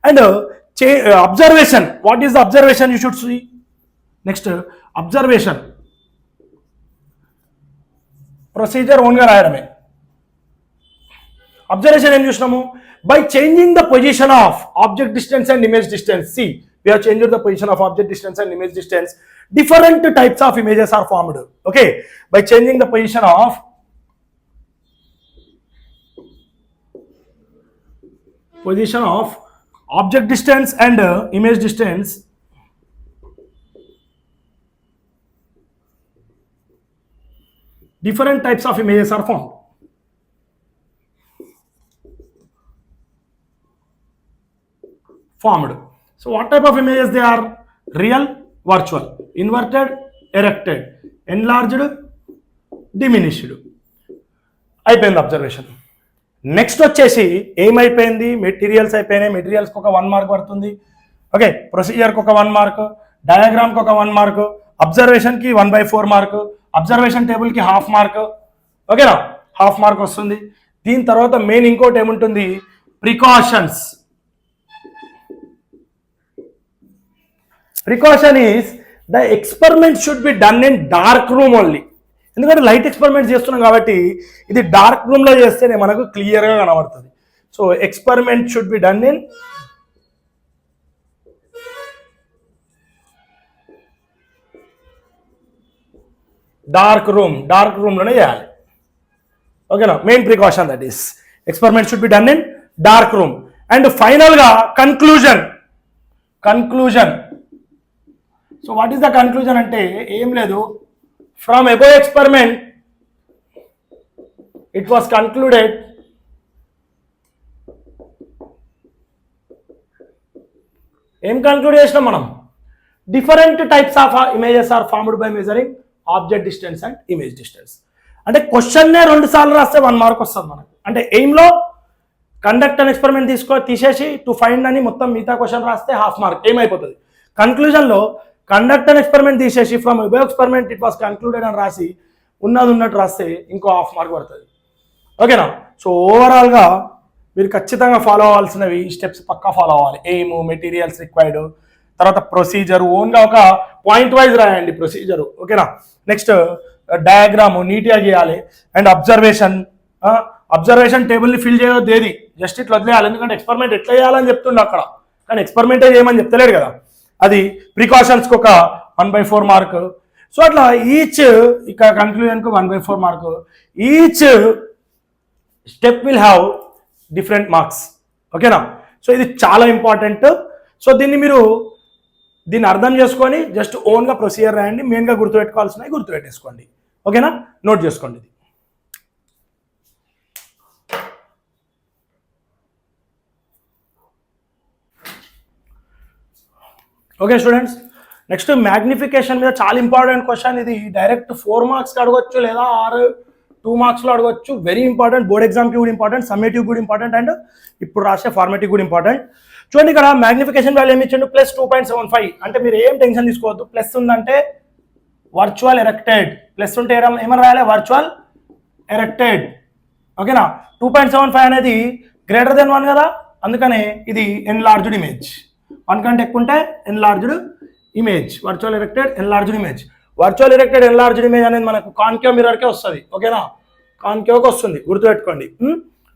And observation, what is the observation you should see? Next observation, procedure ఓన్గా రాయడమే. అబ్జర్వేషన్ ఏం చూసినాము? By changing the position of object distance and image distance. See we have changed the position of object distance and image distance. Different types of images are formed. Okay, by changing the position of position of object distance and image distance different types of images are formed. So what type of images they are? Real, virtual, inverted, erected, enlarged, diminished. అయిపోయింది observation. Next వచ్చేసి ఏమైపోయింది, materials అయిపోయినాయి. మెటీరియల్స్కి ఒక 1 mark పడుతుంది. Okay, ప్రొసీజర్కి ఒక 1 mark, డయాగ్రామ్కి ఒక 1 mark, అబ్జర్వేషన్కి 1/4 mark, observation టేబుల్కి 1/2 mark. ఓకేనా, 1/2 mark వస్తుంది. దీని తర్వాత మెయిన్ ఇంకోటి ఏముంటుంది, precautions. Precaution is the experiment should be done in dark room only. ఎందుకంటే లైట్ ఎక్స్పెరిమెంట్ చేస్తున్నాం కాబట్టి ఇది డార్క్ రూమ్లో చేస్తేనే మనకు క్లియర్గా కనబడుతుంది. So experiment should be done in dark రూమ్లోనే చేయాలి. ఓకేనా, main precaution that is experiment should be done in dark room. And ఫైనల్గా conclusion. So what is the conclusion అంటే ఏం లేదు, from above experiment it was concluded ఏం conclude చేసినాం మనం, different types of images are formed by measuring object distance and image distance. అంటే క్వశ్చన్నే 2 సార్లు రాస్తే 1 మార్క్ వస్తుంది మనకు. అంటే ఎయిమ్లో కండక్ట్ అండ్ ఎక్స్పెరిమెంట్ తీసేసి టు ఫైండ్ అని మొత్తం మిగతా క్వశ్చన్ రాస్తే 1/2 మార్క్ ఏమైపోతుంది. కన్క్లూజన్లో కండక్ట్ అండ్ ఎక్స్పెరిమెంట్ తీసేసి from above experiment it was concluded అని రాసి ఉన్నట్టు రాస్తే ఇంకో 1/2 మార్క్ పడుతుంది. ఓకేనా, సో ఓవరాల్గా మీరు ఖచ్చితంగా ఫాలో అవ్వాల్సినవి ఈ స్టెప్స్ పక్కా ఫాలో అవ్వాలి. ఎయిమ్, మెటీరియల్స్ రిక్వైర్డ్, తర్వాత ప్రొసీజర్ ఓన్గా ఒక పాయింట్ వైజ్ రాయండి ప్రొసీజరు. ఓకేనా, నెక్స్ట్ డయాగ్రామ్ నీట్గా గీయాలి. అండ్ అబ్జర్వేషన్ టేబుల్ని ఫిల్ చేయవద్దు, ఏది జస్ట్ ఇట్లా వదిలేయాలి. ఎందుకంటే ఎక్స్పెరిమెంట్ ఎట్లా చేయాలని చెప్తుండే అక్కడ, కానీ ఎక్స్పెరిమెంటే చేయమని చెప్తలేడు కదా. అది ప్రికాషన్స్కి ఒక 1/4 మార్క్. సో అట్లా ఈచ్ ఇక్కడ కన్క్లూజన్కి 1/4 mark. Each step will have different marks. ఓకేనా, సో ఇది చాలా ఇంపార్టెంట్. సో దీన్ని అర్థం చేసుకొని జస్ట్ ఓన్గా ప్రొసీజర్ రాయండి. మెయిన్గా గుర్తుపెట్టుకోవాల్సినవి గుర్తుపెట్టేసుకోండి. ఓకేనా, నోట్ చేసుకోండి. ఓకే స్టూడెంట్స్, నెక్స్ట్ మ్యాగ్నిఫికేషన్ మీద చాలా ఇంపార్టెంట్ క్వశ్చన్. ఇది డైరెక్ట్ 4 మార్క్స్కి అడగొచ్చు లేదా 2 మార్క్స్లో అడగొచ్చు. వెరీ ఇంపార్టెంట్, బోర్డ్ ఎగ్జామ్కి కూడా ఇంపార్టెంట్, సమ్మేటివ్ కూడా ఇంపార్టెంట్, అండ్ ఇప్పుడు రాసే ఫార్మేటివ్ కూడా ఇంపార్టెంట్. చూడండి, ఇక్కడ మ్యాగ్నిఫికేషన్ వాల్యూ ఏమి ఇచ్చిండు, +2.75. అంటే మీరు ఏం టెన్షన్ తీసుకోవద్దు. ప్లస్ ఉందంటే వర్చువల్ ఎరెక్టెడ్, ప్లస్ ఉంటే ఏమని రాయాలి, వర్చువల్ ఎరెక్టెడ్. ఓకేనా, 2.75 అనేది గ్రేటర్ దెన్ 1 కదా, అందుకనే ఇది ఎన్లార్జ్డ్ ఇమేజ్. 1 కంటే ఎక్కువ ఉంటే enlarged image. Virtual erected enlarged image. Virtual erected enlarged image అనేది మనకు కాన్కేవ్ మిర్రర్కే వస్తుంది. ఓకేనా, కాన్కేవ్కి వస్తుంది, గుర్తుపెట్టుకోండి.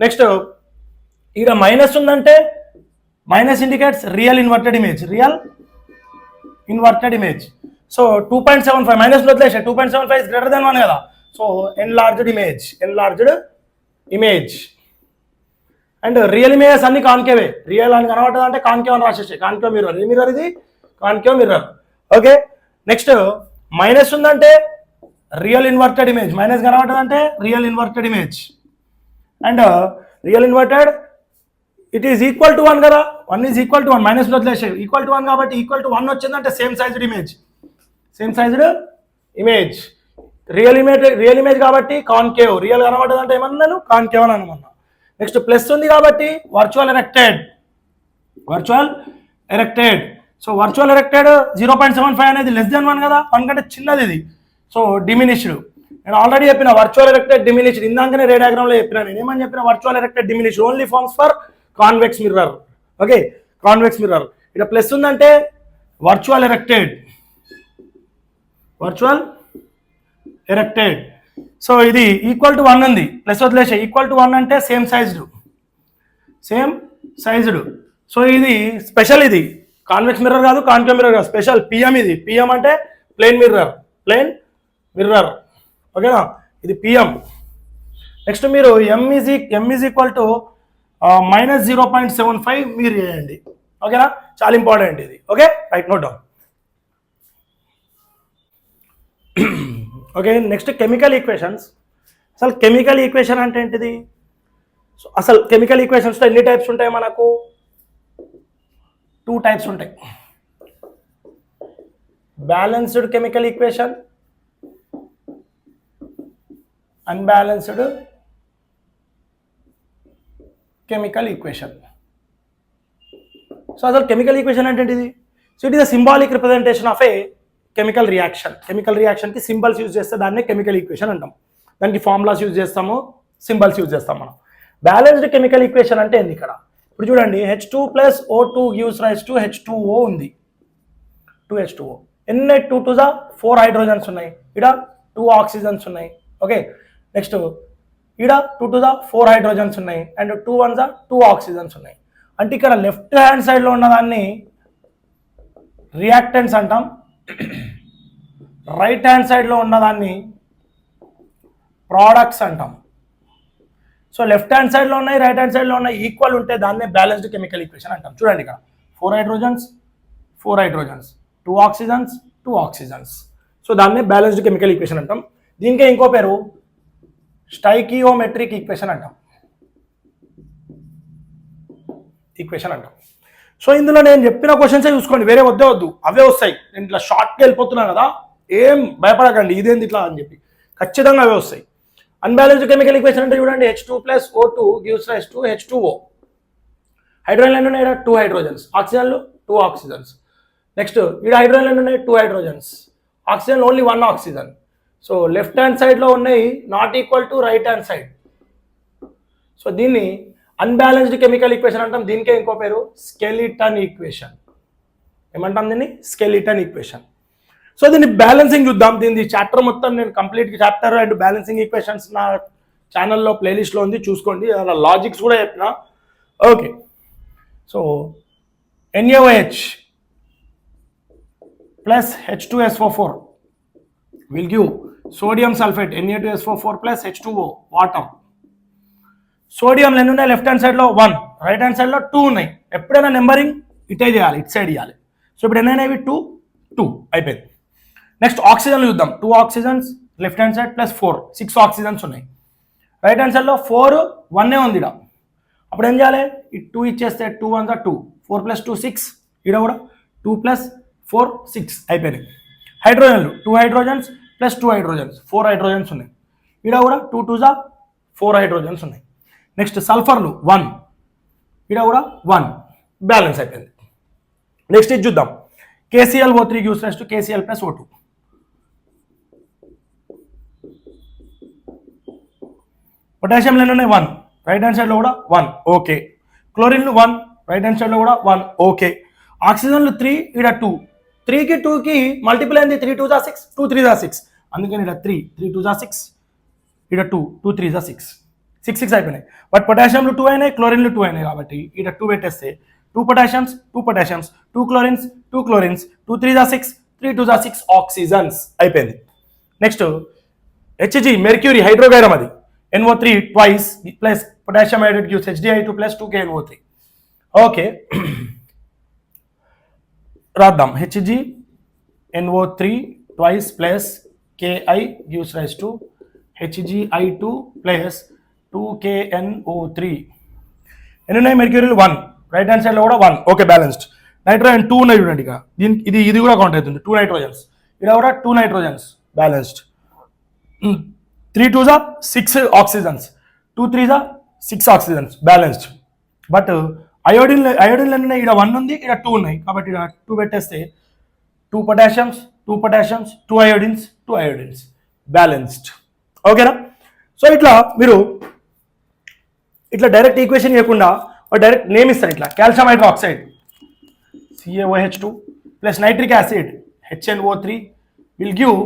నెక్స్ట్ ఇక్కడ మైనస్ ఉందంటే minus indicates real inverted image. So 2.75 minus వదిలేసే 2.75 ఇస్ గ్రేటర్ దెన్ 1 కదా. So enlarged image. And real images అన్ని కాన్కేవే. రియల్ అని కనబడుతుంది అంటే కాన్కేవ్ అని రాసేసి, కాన్కేవ్ మిర్రర్. ఏ మిర్రర్ ఇది, concave mirror. Okay, next minus ఉందంటే రియల్ ఇన్వర్టెడ్ ఇమేజ్. మైనస్ కనబడుతుంది అంటే real inverted image. And real inverted it is equal to 1 కదా. 1 ఈజ్ ఈక్వల్ టు 1, మైనస్ వదిలేసే ఈక్వల్ టు 1 కాబట్టి ఈక్వల్ టు 1 వచ్చిందంటే same sized image. Real image కాబట్టి concave. Real కనబడుతుంది అంటే ఏమన్నాను, కాన్కేవ్ అని అనమన్నా. నెక్స్ట్ ప్లస్ ఉంది కాబట్టి virtual erected. So virtual erected 0.75 అనేది లెస్ దెన్ 1 కదా, 1 కంటే చిన్నది ఇది. So diminished. నేను ఆల్రెడీ చెప్పిన వర్చువల్ ఎరెక్టెడ్ డిమినిష్డ్, ఇందాకనే రే డయాగ్రామ్లో చెప్పిన. నేను ఏమని చెప్పిన, virtual erected diminished only forms for convex mirror. Okay, convex mirror. ఇక్కడ ప్లస్ ఉందంటే వర్చువల్ ఎరెక్టెడ్. సో ఇది ఈక్వల్ టు 1 ఉంది, ప్లస్ వదిలేసే ఈక్వల్ టు 1 అంటే సేమ్ సైజ్డ్. సో ఇది స్పెషల్, ఇది కాన్వెక్స్ మిర్రర్ కాదు, కాన్కేవ్ మిర్రర్ కాదు, స్పెషల్ పిఎం. ఇది పిఎం అంటే ప్లేన్ మిర్రర్. ఓకేనా, ఇది పిఎం. నెక్స్ట్ మీరు ఎం ఈజ్ ఈక్వల్ టు -0.75 మీరు చేయండి. ఓకేనా, చాలా ఇంపార్టెంట్ ఇది. Okay, right, note down. Okay, next chemical equations. అసలు కెమికల్ ఈక్వేషన్ అంటే ఏంటిది? సో అసలు కెమికల్ ఈక్వేషన్స్లో ఎన్ని టైప్స్ ఉంటాయి మనకు? 2 టైప్స్ ఉంటాయి. Balanced chemical equation, unbalanced chemical equation. So అసలు కెమికల్ ఈక్వేషన్ అంటే ఏంటిది? So it is a symbolic representation of a chemical reaction. Chemical రియాక్షన్కి సింబల్స్ యూజ్ చేస్తే దాన్నే కెమికల్ ఈక్వేషన్ అంటాం. దానికి ఫార్ములాస్ యూజ్ చేస్తాము, సింబల్స్ యూజ్ చేస్తాం మనం. బ్యాలెన్స్డ్ కెమికల్ ఈక్వేషన్ అంటే ఏంది? ఇక్కడ ఇప్పుడు చూడండి, H2 + O2 gives rise to H2O ఉంది. 2H2O. ఎన్ని 2 to the 4 హైడ్రోజన్స్ ఉన్నాయి, ఇక్కడ 2 ఆక్సిజన్స్ ఉన్నాయి. ఓకే, నెక్స్ట్ ఇక్కడ 2 to the 4 హైడ్రోజన్స్ ఉన్నాయి అండ్ 2 1 the 2 ఆక్సిజన్స్ ఉన్నాయి. అంటే ఇక్కడ లెఫ్ట్ హ్యాండ్ సైడ్లో ఉన్నదాన్ని రియాక్టెంట్స్ అంటాం, రైట్ హ్యాండ్ సైడ్లో ఉన్నదాన్ని ప్రోడక్ట్స్ అంటాం. సో లెఫ్ట్ హ్యాండ్ సైడ్లో ఉన్నాయి, రైట్ హ్యాండ్ సైడ్లో ఉన్నాయి, ఈక్వల్ ఉంటే దాన్నే బ్యాలెన్స్డ్ కెమికల్ ఈక్వేషన్ అంటాం. చూడండి ఇక్కడ 4 hydrogens 4 hydrogens, 2 oxygens 2 oxygens. So దాన్నే బ్యాలెన్స్డ్ కెమికల్ ఈక్వేషన్ అంటాం. దీనికే ఇంకో పేరు స్టైకియోమెట్రిక్ ఈక్వేషన్ అంటాం. సో ఇందులో నేను చెప్పిన క్వశ్చన్సే చూసుకోండి, వేరే వద్దు, అవే వస్తాయి. నేను ఇట్లా షార్ట్గా వెళ్ళిపోతున్నాను కదా, ఏం భయపడకండి ఇదేంది ఇట్లా అని చెప్పి, ఖచ్చితంగా అవే వస్తాయి. అన్బ్యాలెన్స్డ్ కెమికల్ ఈక్వేషన్ అంటే చూడండి, H2 + O2 gives rise to H2O. హైడ్రోజన్లు ఎన్ని ఉన్నాయి? 2 హైడ్రోజన్స్. ఆక్సిజన్లు 2 ఆక్సిజన్స్. నెక్స్ట్ ఇక్కడ హైడ్రోజన్లు ఎన్ని ఉన్నాయి? 2 hydrogens. Oxygen only 1 oxygen. So left hand సైడ్లో ఉన్నాయి not equal to right hand side. So దీన్ని అన్బ్యాలెన్స్డ్ కెమికల్ ఈక్వేషన్ అంటాం. దీనికే ఇంకో పేరు స్కెలిటన్ ఈక్వేషన్. ఏమంటాం దీన్ని? Skeleton equation. సో దీన్ని బ్యాలెన్సింగ్ చూద్దాం. దీని చాప్టర్ మొత్తం నేను కంప్లీట్గా చాప్టర్ అండ్ బ్యాలెన్సింగ్ ఈక్వేషన్స్ నా ఛానల్లో ప్లేలిస్ట్లో ఉంది, చూసుకోండి. అలా లాజిక్స్ కూడా చెప్పిన. Okay, so NaOH + H2SO4 will give sodium sulfate Na2SO4 + H2O water. Sodium ఎన్ని ఉన్నాయి? లెఫ్ట్ హ్యాండ్ సైడ్లో 1, రైట్ హ్యాండ్ సైడ్లో 2 ఉన్నాయి. ఎప్పుడైనా నెంబరింగ్ ఇటే చేయాలి, ఇటు సైడ్ ఇవ్వాలి. సో ఇప్పుడు ఎన్నైనాయి? 2 అయిపోయింది. నెక్స్ట్ ఆక్సిజన్లు చూద్దాం. 2 oxygens left hand side +4, 6 oxygens ఉన్నాయి. రైట్ హ్యాండ్ సైడ్లో 4, 1 ఉంది ఇక్కడ. అప్పుడు ఏం చేయాలి? ఈ 2 ఇచ్చేస్తే 2 1 2, 4 + 2 6, ఇక్కడ కూడా 2 + 4 6 అయిపోయినాయి. హైడ్రోజన్లు 2 హైడ్రోజన్స్ +2 హైడ్రోజన్స్, 4 హైడ్రోజన్స్ ఉన్నాయి. ఇక్కడ కూడా 2 2 4 హైడ్రోజన్స్ ఉన్నాయి. నెక్స్ట్ సల్ఫర్లు 1, ఇక్కడ కూడా 1, బ్యాలెన్స్ అయిపోయింది. నెక్స్ట్ ఇది చూద్దాం. KClO3 gives rise to KCl + O2. పొటాషియంలు ఎన్ని ఉన్నాయి? 1, రైట్ హ్యాండ్ సైడ్లో కూడా 1, ఓకే. క్లోరిన్లు 1, రైట్ హ్యాండ్ సైడ్లో కూడా 1, ఓకే. ఆక్సిజన్లు 3, ఇక్కడ 2. 3కి 2కి మల్టిపుల్ అయింది, 3 2 6, 2 3 6. అందుకని ఇక్కడ 3 2 6, ఇక్కడ 2 3 6, 6 6 అయిపోయినాయి. బట్ పొటాషియంలు 2 అయినాయి, క్లోరిన్లు 2 అయినాయి కాబట్టి ఇక్కడ 2 పెట్టేస్తే 2 పొటాషియమ్స్ 2 పొటాషియమ్స్, 2 క్లోరిన్స్ 2 క్లోరిన్స్, 2 3 6, 3 2 6 ఆక్సిజన్స్ అయిపోయింది. నెక్స్ట్ Hg మెర్క్యూరీ హైడ్రోగైరమ్, అది NO3 twice plus potassium hydrate gives HDI2 + 2KNO3. Okay, రాద్దాం. HgNO3 twice plus Ki gives rise to HgI2 + 2KNO3. ఎన్ని ఉన్నాయి? మెర్క్యూరీలు 1, రైట్ హ్యాండ్ సైడ్లో కూడా 1, ఓకే, బ్యాలెన్స్డ్. నైట్రోజన్ 2 ఉన్నాయి చూడండి. ఇక దీనికి ఇది కూడా కౌంట్ అవుతుంది. 2 నైట్రోజన్స్, ఇక్కడ కూడా 2 nitrogens, balanced. 3 2 6 oxygens, 2 3 6 oxygens, balanced. But అయోడిన్లు ఎన్ని ఉన్నాయి? ఇక్కడ 1 ఉంది, ఇక్కడ 2 ఉన్నాయి కాబట్టి ఇక్కడ 2 పెట్టేస్తే 2 పొటాషియమ్స్ 2 పొటాషియమ్స్, 2 అయోడిన్స్ 2 అయోడిన్స్, బ్యాలెన్స్డ్. ఓకేనా? సో ఇట్లా మీరు ఇట్లా డైరెక్ట్ ఈక్వేషన్ ఇవ్వకుండా డైరెక్ట్ నేమ్ ఇస్తారు. ఇట్లా calcium hydroxide CaOH2 + nitric acid HNO3 will give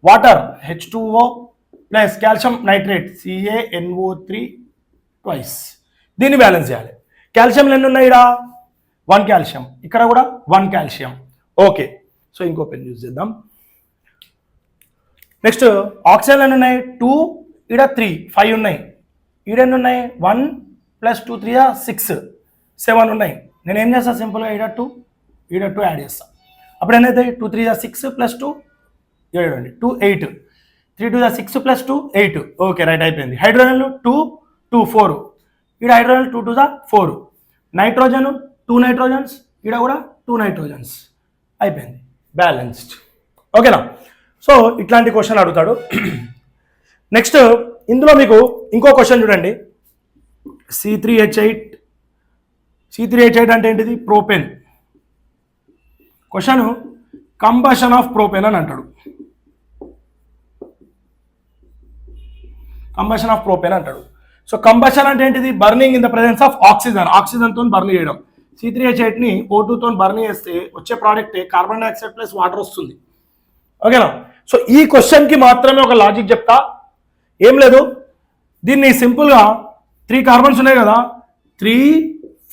water H2O + calcium nitrate CaNO3 twice. దీన్ని బ్యాలెన్స్ చేయాలి. కాల్షియం ఎన్ని ఉన్నాయి? ఇక్కడ 1 కాల్షియం, ఇక్కడ కూడా 1 కాల్షియం, ఓకే. సో ఇంకో పెన్ యూజ్ చేద్దాం. నెక్స్ట్ ఆక్సిజన్ ఎన్ని ఉన్నాయి? 2, ఇక్కడ 3 5 ఉన్నాయి. ఈడ ఎన్ని ఉన్నాయి? 1 ప్లస్ 2 3 6 7 ఉన్నాయి. నేను ఏం చేస్తాను సింపుల్గా ఈడ 2 యాడ్ చేస్తాను. అప్పుడు ఏదైతే 2 3 6 ప్లస్ 2 చూడండి 2 8 3 2 6 ప్లస్ 2 8. ఓకే రైట్ అయిపోయింది. హైడ్రోజన్లు 2 2 4 ఈడ హైడ్రోజన్ 2 2 4. నైట్రోజన్ 2 నైట్రోజన్స్ ఈడ కూడా 2 నైట్రోజన్స్ అయిపోయింది బ్యాలెన్స్డ్. ఓకేనా? సో ఇట్లాంటి క్వశ్చన్ అడుగుతాడు. నెక్స్ట్ ఇందులో మీకు ఇంకో క్వశ్చన్ చూడండి. C3H8 అంటే ఏంటిది? Propane. Question combustion of propane అని అంటాడు. కంబషన్ ఆఫ్ ప్రోపెన్ అంటాడు. సో కంబషన్ అంటే ఏంటిది? Burning in the presence of oxygen. ఆక్సిజన్తో బర్న్ చేయడం. C3H8ని O2తో బర్న్ చేస్తే వచ్చే ప్రోడక్టే కార్బన్ డైఆక్సైడ్ ప్లస్ వాటర్ వస్తుంది. ఓకేనా? సో ఈ క్వశ్చన్కి మాత్రమే ఒక లాజిక్ చెప్తా, ఏం లేదు. దీన్ని సింపుల్గా 3 కార్బన్స్ ఉన్నాయి కదా, 3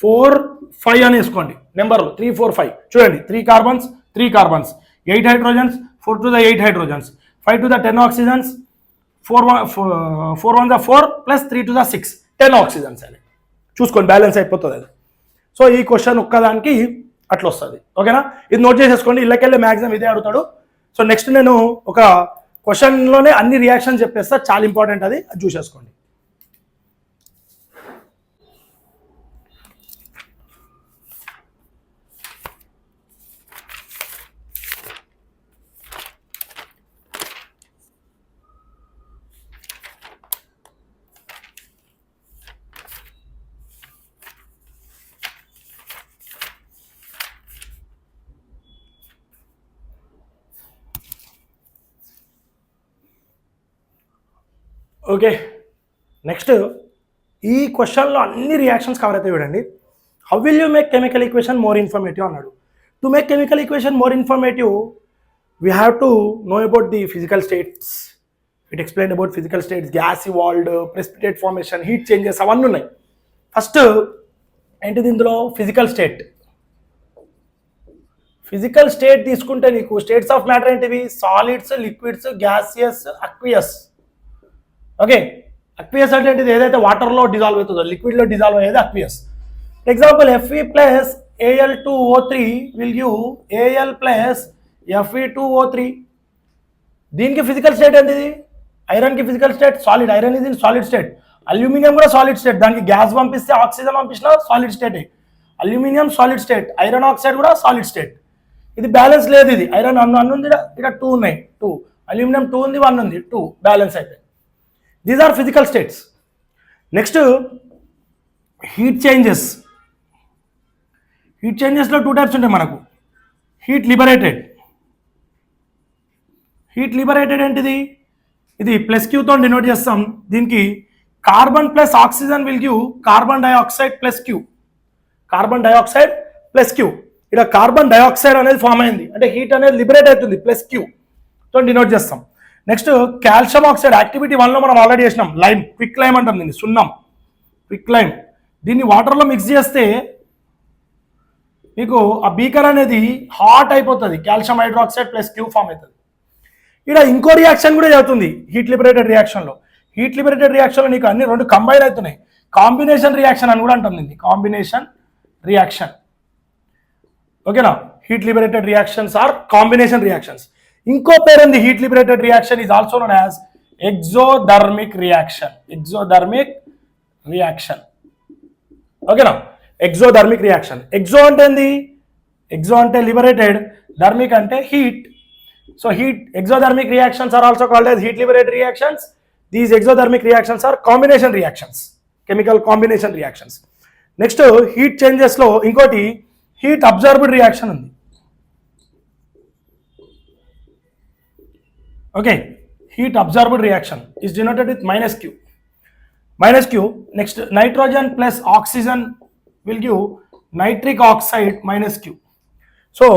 4 5 అని వేసుకోండి. నెంబర్లు 3 4 5 చూడండి. 3 carbons 8 hydrogens 4 to the 8 hydrogens 5 to the 10 oxygens 4 1 the 4 plus 3 to the 6 10 oxygens అని చూసుకోండి. బ్యాలెన్స్ అయిపోతుంది అది. సో ఈ క్వశ్చన్ ఒక్కదానికి అట్లా వస్తుంది. ఓకేనా? ఇది నోట్ చేసేసుకోండి. ఇళ్ళకెళ్ళి మ్యాక్సిమం ఇదే అడుగుతాడు. సో నెక్స్ట్ నేను ఒక క్వశ్చన్లోనే అన్ని రియాక్షన్ చెప్పేస్తా, చాలా ఇంపార్టెంట్ అది చూసేసుకోండి. ఓకే, నెక్స్ట్ ఈ క్వశ్చన్లో అన్ని రియాక్షన్స్ కవర్ అవుతాయి చూడండి. How will you make chemical equation more informative అన్నాడు. To make chemical equation more informative we have to know about the physical states. It explain about physical states, gas evolved, precipitate formation, heat changes అవన్నీ ఉన్నాయి. First ఏంటిది ఇందులో? Physical state. Physical state తీసుకుంటే నీకు states of matter ఏంటివి? Solids, liquids, gaseous, aqueous. Okay, aqueous అంటే ఏంటిది? ఏదైతే వాటర్లో డిజాల్వ్ అవుతుందో, లిక్విడ్లో డిజాల్వ్ అయ్యేది aqueous. Example Fe plus Al2O3 will give Al plus Fe2O3. దీనికి ఫిజికల్ స్టేట్ ఏంటిది? ఐరన్కి ఫిజికల్ స్టేట్ సాలిడ్. ఐరన్ ఇది సాలిడ్ స్టేట్. అల్యూమినియం కూడా సాలిడ్ స్టేట్. దానికి గ్యాస్ పంపిస్తే, ఆక్సిజన్ పంపించినా సాలిడ్ స్టేటే. Aluminium solid state, iron oxide కూడా సాలిడ్ స్టేట్. ఇది బ్యాలెన్స్ లేదు. ఇది ఐరన్ అన్న ఉంది, ఇక్కడ 2 ఉన్నాయి, 2. అల్యూమినియం 2 ఉంది, 1 ఉంది, 2. బ్యాలెన్స్ అయితే these are physical states. Next heat changes. Heat చేంజెస్లో 2 టైప్స్ ఉంటాయి మనకు. Heat liberated. హీట్ లిబరేటెడ్ ఏంటిది? ఇది ప్లస్ క్యూతో డినోట్ చేస్తాం. దీనికి carbon plus oxygen will give carbon dioxide plus Q. Carbon dioxide plus Q. ఇక్కడ కార్బన్ డైఆక్సైడ్ అనేది ఫామ్ అయింది అంటే హీట్ అనేది లిబరేట్ అవుతుంది, ప్లస్ క్యూతో డినోట్ చేస్తాం. Next calcium oxide. యాక్టివిటీ 1లో మనం ఆల్రెడీ చేసినాం. లైమ్, క్విక్ లైమ్ అంటాం దీన్ని, సున్నం, క్విక్ లైమ్. దీన్ని వాటర్లో మిక్స్ చేస్తే మీకు ఆ బీకర్ అనేది హాట్ అయిపోతుంది. Calcium hydroxide plus Q form అవుతుంది. ఇక్కడ ఇంకో రియాక్షన్ కూడా జరుగుతుంది హీట్ లిబరేటెడ్ రియాక్షన్లో. హీట్ లిబరేటెడ్ రియాక్షన్లో నీకు అన్ని 2 కంబైన్ అవుతున్నాయి. కాంబినేషన్ రియాక్షన్ అని కూడా అంటాం దీన్ని, కాంబినేషన్ రియాక్షన్. ఓకేనా? Heat liberated reactions are combination reactions. ఇంకో పేరు ఉంది heat liberated reaction, is also known as exothermic reaction. Exothermic reaction. ఓకేనా? Exothermic reaction. ఎగ్జో అంటే ఏంది? ఎగ్జో అంటే లిబరేటెడ్, ధర్మిక్ అంటే heat. So heat exothermic reactions are also called as heat liberated reactions. These exothermic reactions are combination reactions, chemical combination reactions. Next heat changes లో ఇంకోటి heat absorbed reaction ఉంది. Okay, heat absorbed reaction is denoted with minus Q. Minus Q. Next nitrogen plus oxygen will give nitric oxide minus Q. So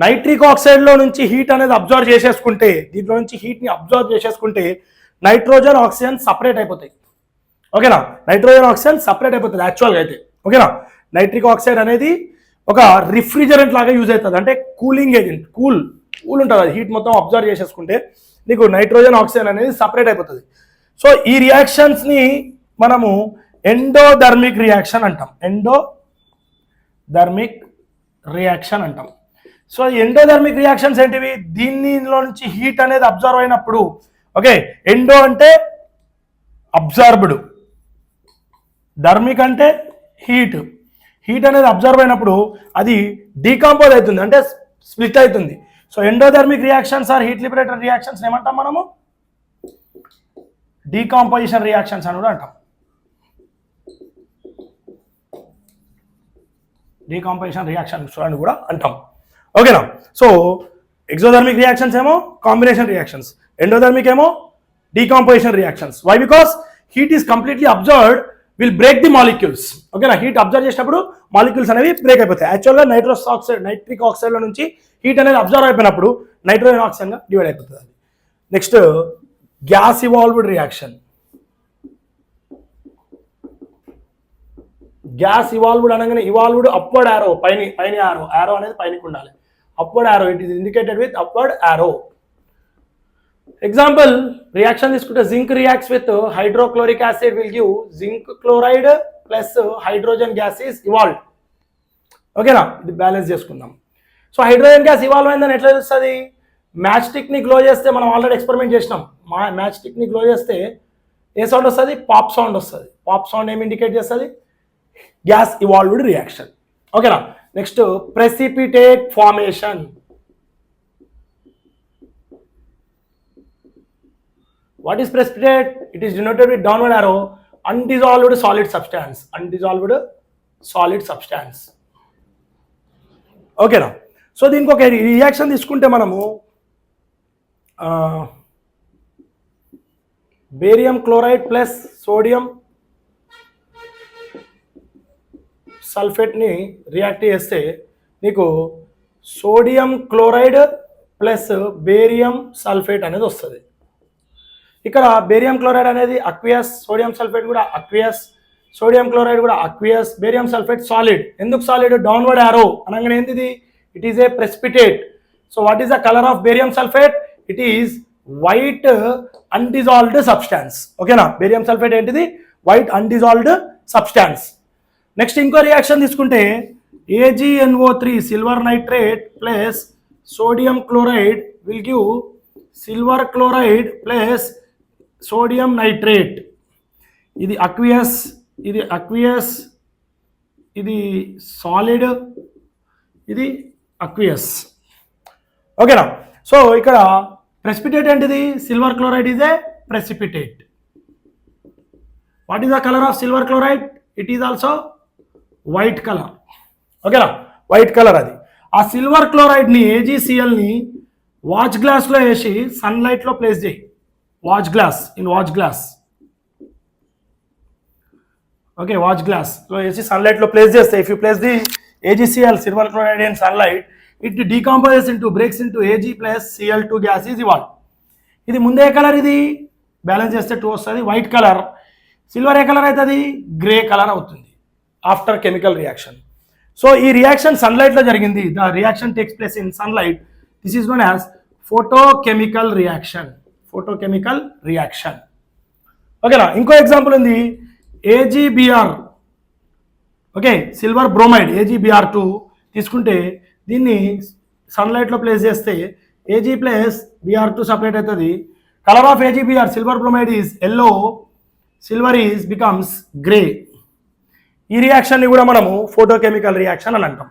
nitric ఆక్సైడ్లో నుంచి heat అనేది absorb చేసేసుకుంటే, దీంట్లో నుంచి హీట్ని అబ్జర్వ్ చేసేసుకుంటే నైట్రోజన్ ఆక్సిజన్ సపరేట్ అయిపోతాయి. ఓకేనా? నైట్రోజన్ ఆక్సిజన్ సపరేట్ అయిపోతుంది యాక్చువల్గా అయితే. ఓకేనా? నైట్రిక్ ఆక్సైడ్ అనేది ఒక రిఫ్రిజరెంట్ లాగా యూజ్ అవుతుంది, అంటే కూలింగ్ ఏజెంట్. కూల్ ఉంటుంది అది. హీట్ మొత్తం అబ్జర్వ్ చేసేసుకుంటే నీకు నైట్రోజన్ ఆక్సిజన్ అనేది సపరేట్ అయిపోతుంది. సో ఈ రియాక్షన్స్ని మనము ఎండోధర్మిక్ రియాక్షన్ అంటాం. ఎండోధర్మిక్ రియాక్షన్ అంటాం. సో ఎండోధర్మిక్ రియాక్షన్స్ ఏంటివి? దీనిలో నుంచి హీట్ అనేది అబ్జర్వ్ అయినప్పుడు, ఓకే, ఎండో అంటే అబ్జర్బ్డ్, ధర్మిక్ అంటే హీట్. హీట్ అనేది అబ్జర్వ్ అయినప్పుడు అది డీకంపోజ్ అవుతుంది, అంటే స్ప్లిట్ అవుతుంది. So endothermic reactions or heat liberated reactions ఏమంటాం మనము? డీకాంపోజిషన్ రియాక్షన్స్ అని కూడా అంటాం. డీకాంపోజిషన్ రియాక్షన్స్ అని కూడా అంటాం. ఓకేనా? సో ఎక్సోధర్మిక్ రియాక్షన్స్ ఏమో కాంబినేషన్ రియాక్షన్స్, ఎండోధర్మిక్ ఏమో decomposition reactions. Why? Because heat is completely absorbed will break the molecules. ఓకేనా? హీట్ అబ్జర్వ్ చేసినప్పుడు మాలిక్యూల్స్ అనేవి బ్రేక్ అయిపోతాయి. యాక్చువల్గా నైట్రిక్ ఆక్సైడ్లో నుంచి హీట్ అనేది అబ్జర్వ్ అయిపోయినప్పుడు నైట్రోజన్ ఆక్సైడ్గా డివైడ్ అయిపోతుంది అది. Next gas evolved reaction. Gas evolved అనగానే ఇవాల్వ్డ్ అప్వర్డ్ యారో, పైన యారో అనేది పైనకి ఉండాలి. Upward arrow, it is indicated with upward arrow. Example reaction తీసుకుంటే zinc reacts with hydrochloric acid will give zinc chloride plus hydrogen gas is evolved. ఓకేనా? ఇది balance చేసుకుందాం. So hydrogen gas evolve అయిందని ఎట్లా తెలుస్తుంది? మ్యాచ్ స్టిక్ని గ్లో చేస్తే, మనం ఆల్రెడీ ఎక్స్పెరిమెంట్ చేసినాం. మ్యాచ్ స్టిక్ని గ్లో చేస్తే ఏ సౌండ్ వస్తుంది? పాప్ సౌండ్ వస్తుంది. పాప్ సౌండ్ ఏమి ఇండికేట్ చేస్తుంది? Gas evolved reaction. ఓకేనా? Next precipitate formation. What is precipitate? It is denoted with downward arrow. Undissolved solid substance. Undissolved solid substance. ఓకేనా? సో దీనికి ఒక రియాక్షన్ తీసుకుంటే మనము బేరియం క్లోరైడ్ ప్లస్ సోడియం సల్ఫేట్ని రియాక్ట్ చేస్తే నీకు sodium chloride plus barium sulphate అనేది వస్తుంది. ఇక్కడ బేరియం క్లోరైడ్ అనేది అక్వియస్, సోడియం సల్ఫేట్ కూడా అక్వియస్, సోడియం క్లోరైడ్ కూడా అక్వియస్, బేరియం సల్ఫేట్ సాలిడ్. ఎందుకు సాలిడ్? డౌన్వర్డ్ యారో అనగానే ఏంటిది? It is a precipitate. So what is the colour of barium sulphate? It is white undissolved substance. ఓకేనా? బేరియం సల్ఫేట్ ఏంటిది? White undissolved substance. Next ఇంకో reaction తీసుకుంటే AgNO3 silver nitrate plus sodium chloride will give silver chloride plus sodium nitrate. ఇది aqueous, ఇది aqueous, ఇది solid, ఇది అక్వియస్. ఓకేనా? So ఇక్కడ ప్రెసిపిటేట్ ఏంటిది? Silver chloride is a precipitate. What is the colour of silver chloride? It is also white colour. ఓకేనా? White colour అది. ఆ సిల్వర్ క్లోరైడ్ని AgClని వాచ్ గ్లాస్లో వేసి సన్లైట్లో ప్లేస్ చేయి. Watch glass, watch glass, okay, watch గ్లాస్లో వేసి సన్లైట్లో ప్లేస్ చేస్తే, if you place the AgCl silver chloride in sunlight, it decomposes breaks into Ag plus Cl2 gas is evolved. ఇది ముందే కలర్, ఇది బ్యాలెన్స్ చేస్తే 2 వస్తుంది, వైట్ కలర్. సిల్వర్ ఏ colour అవుతుంది? గ్రే కలర్ అవుతుంది ఆఫ్టర్ కెమికల్ రియాక్షన్. సో ఈ reaction సన్లైట్లో జరిగింది. The reaction takes place in sunlight. This is known as photochemical reaction. Photochemical reaction. ఓకేనా? ఇంకో ఎగ్జాంపుల్ ఉంది AgBr. Okay, silver bromide AgBr2 తీసుకుంటే దీన్ని సన్లైట్లో place చేస్తే Ag ప్లస్ Br2 సపరేట్ అవుతుంది. Colour of AgBr silver bromide is yellow, silver is becomes grey. ఈ రియాక్షన్ని కూడా మనము ఫోటోకెమికల్ రియాక్షన్ అని అంటాం.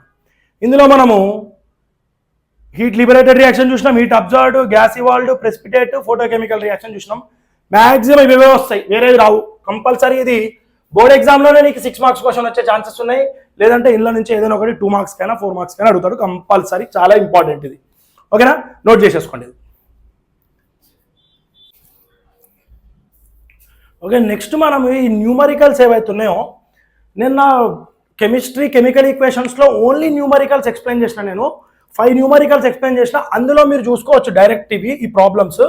ఇందులో మనము హీట్ లిబరేటెడ్ రియాక్షన్ చూసినాం, heat observed, gas evolved, precipitate, photochemical reaction చూసినాం. మ్యాక్సిమం ఇవే వస్తాయి, వేరేవి రావు. కంపల్సరీ ఇది బోర్డ్ ఎగ్జామ్లోనే నీకు 6 మార్క్స్ క్వశ్చన్ వచ్చే ఛాన్సెస్ ఉన్నాయి. లేదంటే ఇంట్లో నుంచి ఏదైనా ఒకటి 2 మార్క్స్ కైనా 4 మార్క్స్ కైనా అడుగుతాడు కంపల్సరీ. చాలా ఇంపార్టెంట్ ఇది. ఓకేనా? నోట్ చేసేసుకోండి. ఓకే, నెక్స్ట్ మనం ఈ న్యూమరికల్స్ ఏవైతే ఉన్నాయో, నేను కెమిస్ట్రీ కెమికల్ ఈక్వేషన్స్లో ఓన్లీ న్యూమరికల్స్ ఎక్స్ప్లెయిన్ చేసిన. నేను 5 న్యూమరికల్స్ ఎక్స్ప్లెయిన్ చేసిన. అందులో మీరు చూసుకోవచ్చు డైరెక్ట్ ఇవి, ఈ ప్రాబ్లమ్స్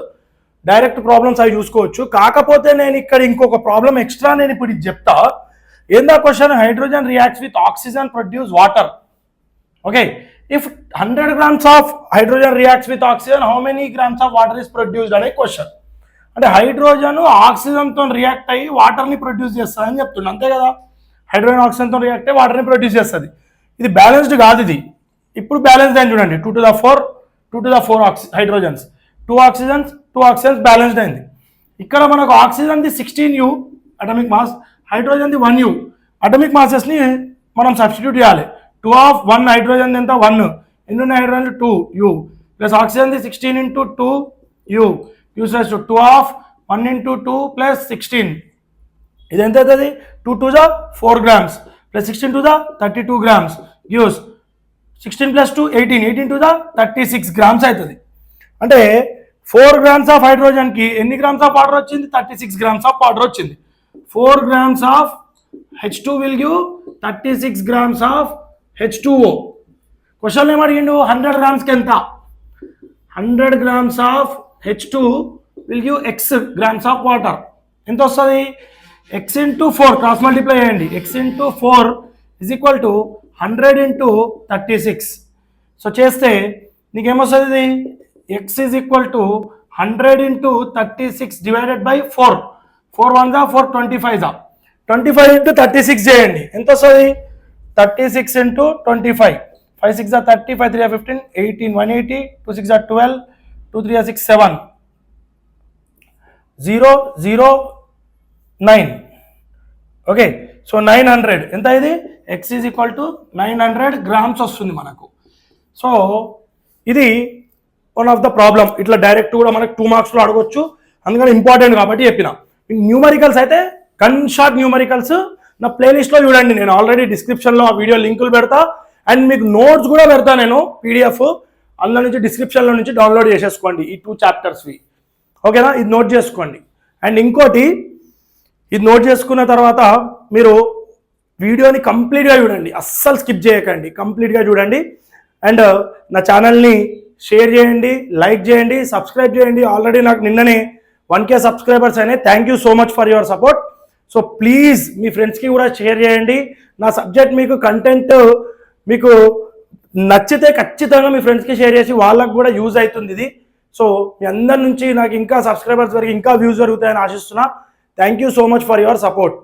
డైరెక్ట్ ప్రాబ్లమ్స్ అవి చూసుకోవచ్చు. కాకపోతే నేను ఇక్కడ ఇంకొక ప్రాబ్లం ఎక్స్ట్రా నేను ఇప్పుడు ఇది చెప్తా. ఏందా question? Hydrogen reacts with oxygen produce water. Okay, if 100 grams of hydrogen reacts with oxygen, how many grams of water is produced అనే క్వశ్చన్. అంటే హైడ్రోజన్ ఆక్సిజన్తో రియాక్ట్ అయ్యి వాటర్ని ప్రొడ్యూస్ చేస్తుంది అని చెప్తుండే, అంతే కదా. హైడ్రోజన్ ఆక్సిజన్తో రియాక్ట్ అయ్యి వాటర్ని ప్రొడ్యూస్ చేస్తుంది. ఇది బ్యాలెన్స్డ్ కాదు ఇది. ఇప్పుడు బ్యాలెన్స్ అయింది చూడండి, 2 to the 4 hydrogens, 2 oxygens balanced అయింది. ఇక్కడ మనకు ఆక్సిజన్ది 16U అటామిక్ మాస్, హైడ్రోజన్ది 1U. అటామిక్ మాసెస్ని మనం సబ్స్టిట్యూట్ చేయాలి. 2 of 1 హైడ్రోజన్ ఎంత 1, ఎన్ని హైడ్రోజన్ 2U, ప్లస్ ఆక్సిజన్ది 16 into 2U, U's 2 of 1 into 2 plus 16. ఇది ఎంత అవుతుంది, 2 to the 4 grams plus 16 to the 32 grams use 16 plus 2 18 to the 36 grams అవుతుంది. అంటే 4 grams ఆఫ్ హైడ్రోజన్కి ఎన్ని గ్రామ్స్ ఆఫ్ వాటర్ వచ్చింది, 36 grams ఆఫ్ వాటర్ వచ్చింది. 4 grams of H2 will give 36 grams of H2O. Question ఏం అడిగిండు, 100 గ్రామ్స్కి ఎంత, 100 grams of H2 will give X grams of water. ఎంత వస్తుంది, X into 4 క్రాస్ మల్టిప్లై చేయండి, X into 4 is equal to 100 into 36. So చేస్తే నీకేమొస్తుంది, X is equal to 100 into 36 divided by 4. 4 1 4 25 25 into 36 చేయండి, ఎంత వస్తుంది, 36 into 25, 5 6 30, 5 3 15, 18, 180, 2 6 12, 2 3 6 7, 0 0 9. ఓకే, సో 900 ఎంత ఇది, X is equal to 900 grams వస్తుంది మనకు. సో ఇది వన్ ఆఫ్ ద ప్రాబ్లం. ఇట్లా డైరెక్ట్ కూడా మనకు 2 మార్క్స్లో అడగొచ్చు, అందుకని ఇంపార్టెంట్ కాబట్టి చెప్పిన. న్యూమరికల్స్ అయితే గన్ షాట్ న్యూమరికల్స్ నా ప్లేలిస్ట్లో చూడండి, నేను ఆల్రెడీ డిస్క్రిప్షన్లో ఆ వీడియో లింకులు పెడతా, అండ్ మీకు నోట్స్ కూడా పెడతా నేను PDF, అందులో నుంచి డిస్క్రిప్షన్లో నుంచి డౌన్లోడ్ చేసేసుకోండి ఈ 2 చాప్టర్స్వి. ఓకేనా, ఇది నోట్ చేసుకోండి. అండ్ ఇంకోటి, ఇది నోట్ చేసుకున్న తర్వాత మీరు వీడియోని కంప్లీట్గా చూడండి, అస్సలు స్కిప్ చేయకండి, కంప్లీట్గా చూడండి. అండ్ నా ఛానల్ని షేర్ చేయండి, లైక్ చేయండి, సబ్స్క్రైబ్ చేయండి. ఆల్రెడీ నాకు నిన్ననే 1K సబ్స్క్రైబర్స్ అయినాయి. Thank you so much for your support. So please మీ ఫ్రెండ్స్కి కూడా షేర్ చేయండి. నా సబ్జెక్ట్ మీకు కంటెంట్ మీకు నచ్చితే ఖచ్చితంగా మీ ఫ్రెండ్స్కి షేర్ చేసి వాళ్ళకు కూడా యూజ్ అవుతుంది ఇది. సో మీ అందరి నుంచి నాకు ఇంకా సబ్స్క్రైబర్స్ వరకు ఇంకా వ్యూస్ జరుగుతాయని ఆశిస్తున్నా. Thank you so much for your support.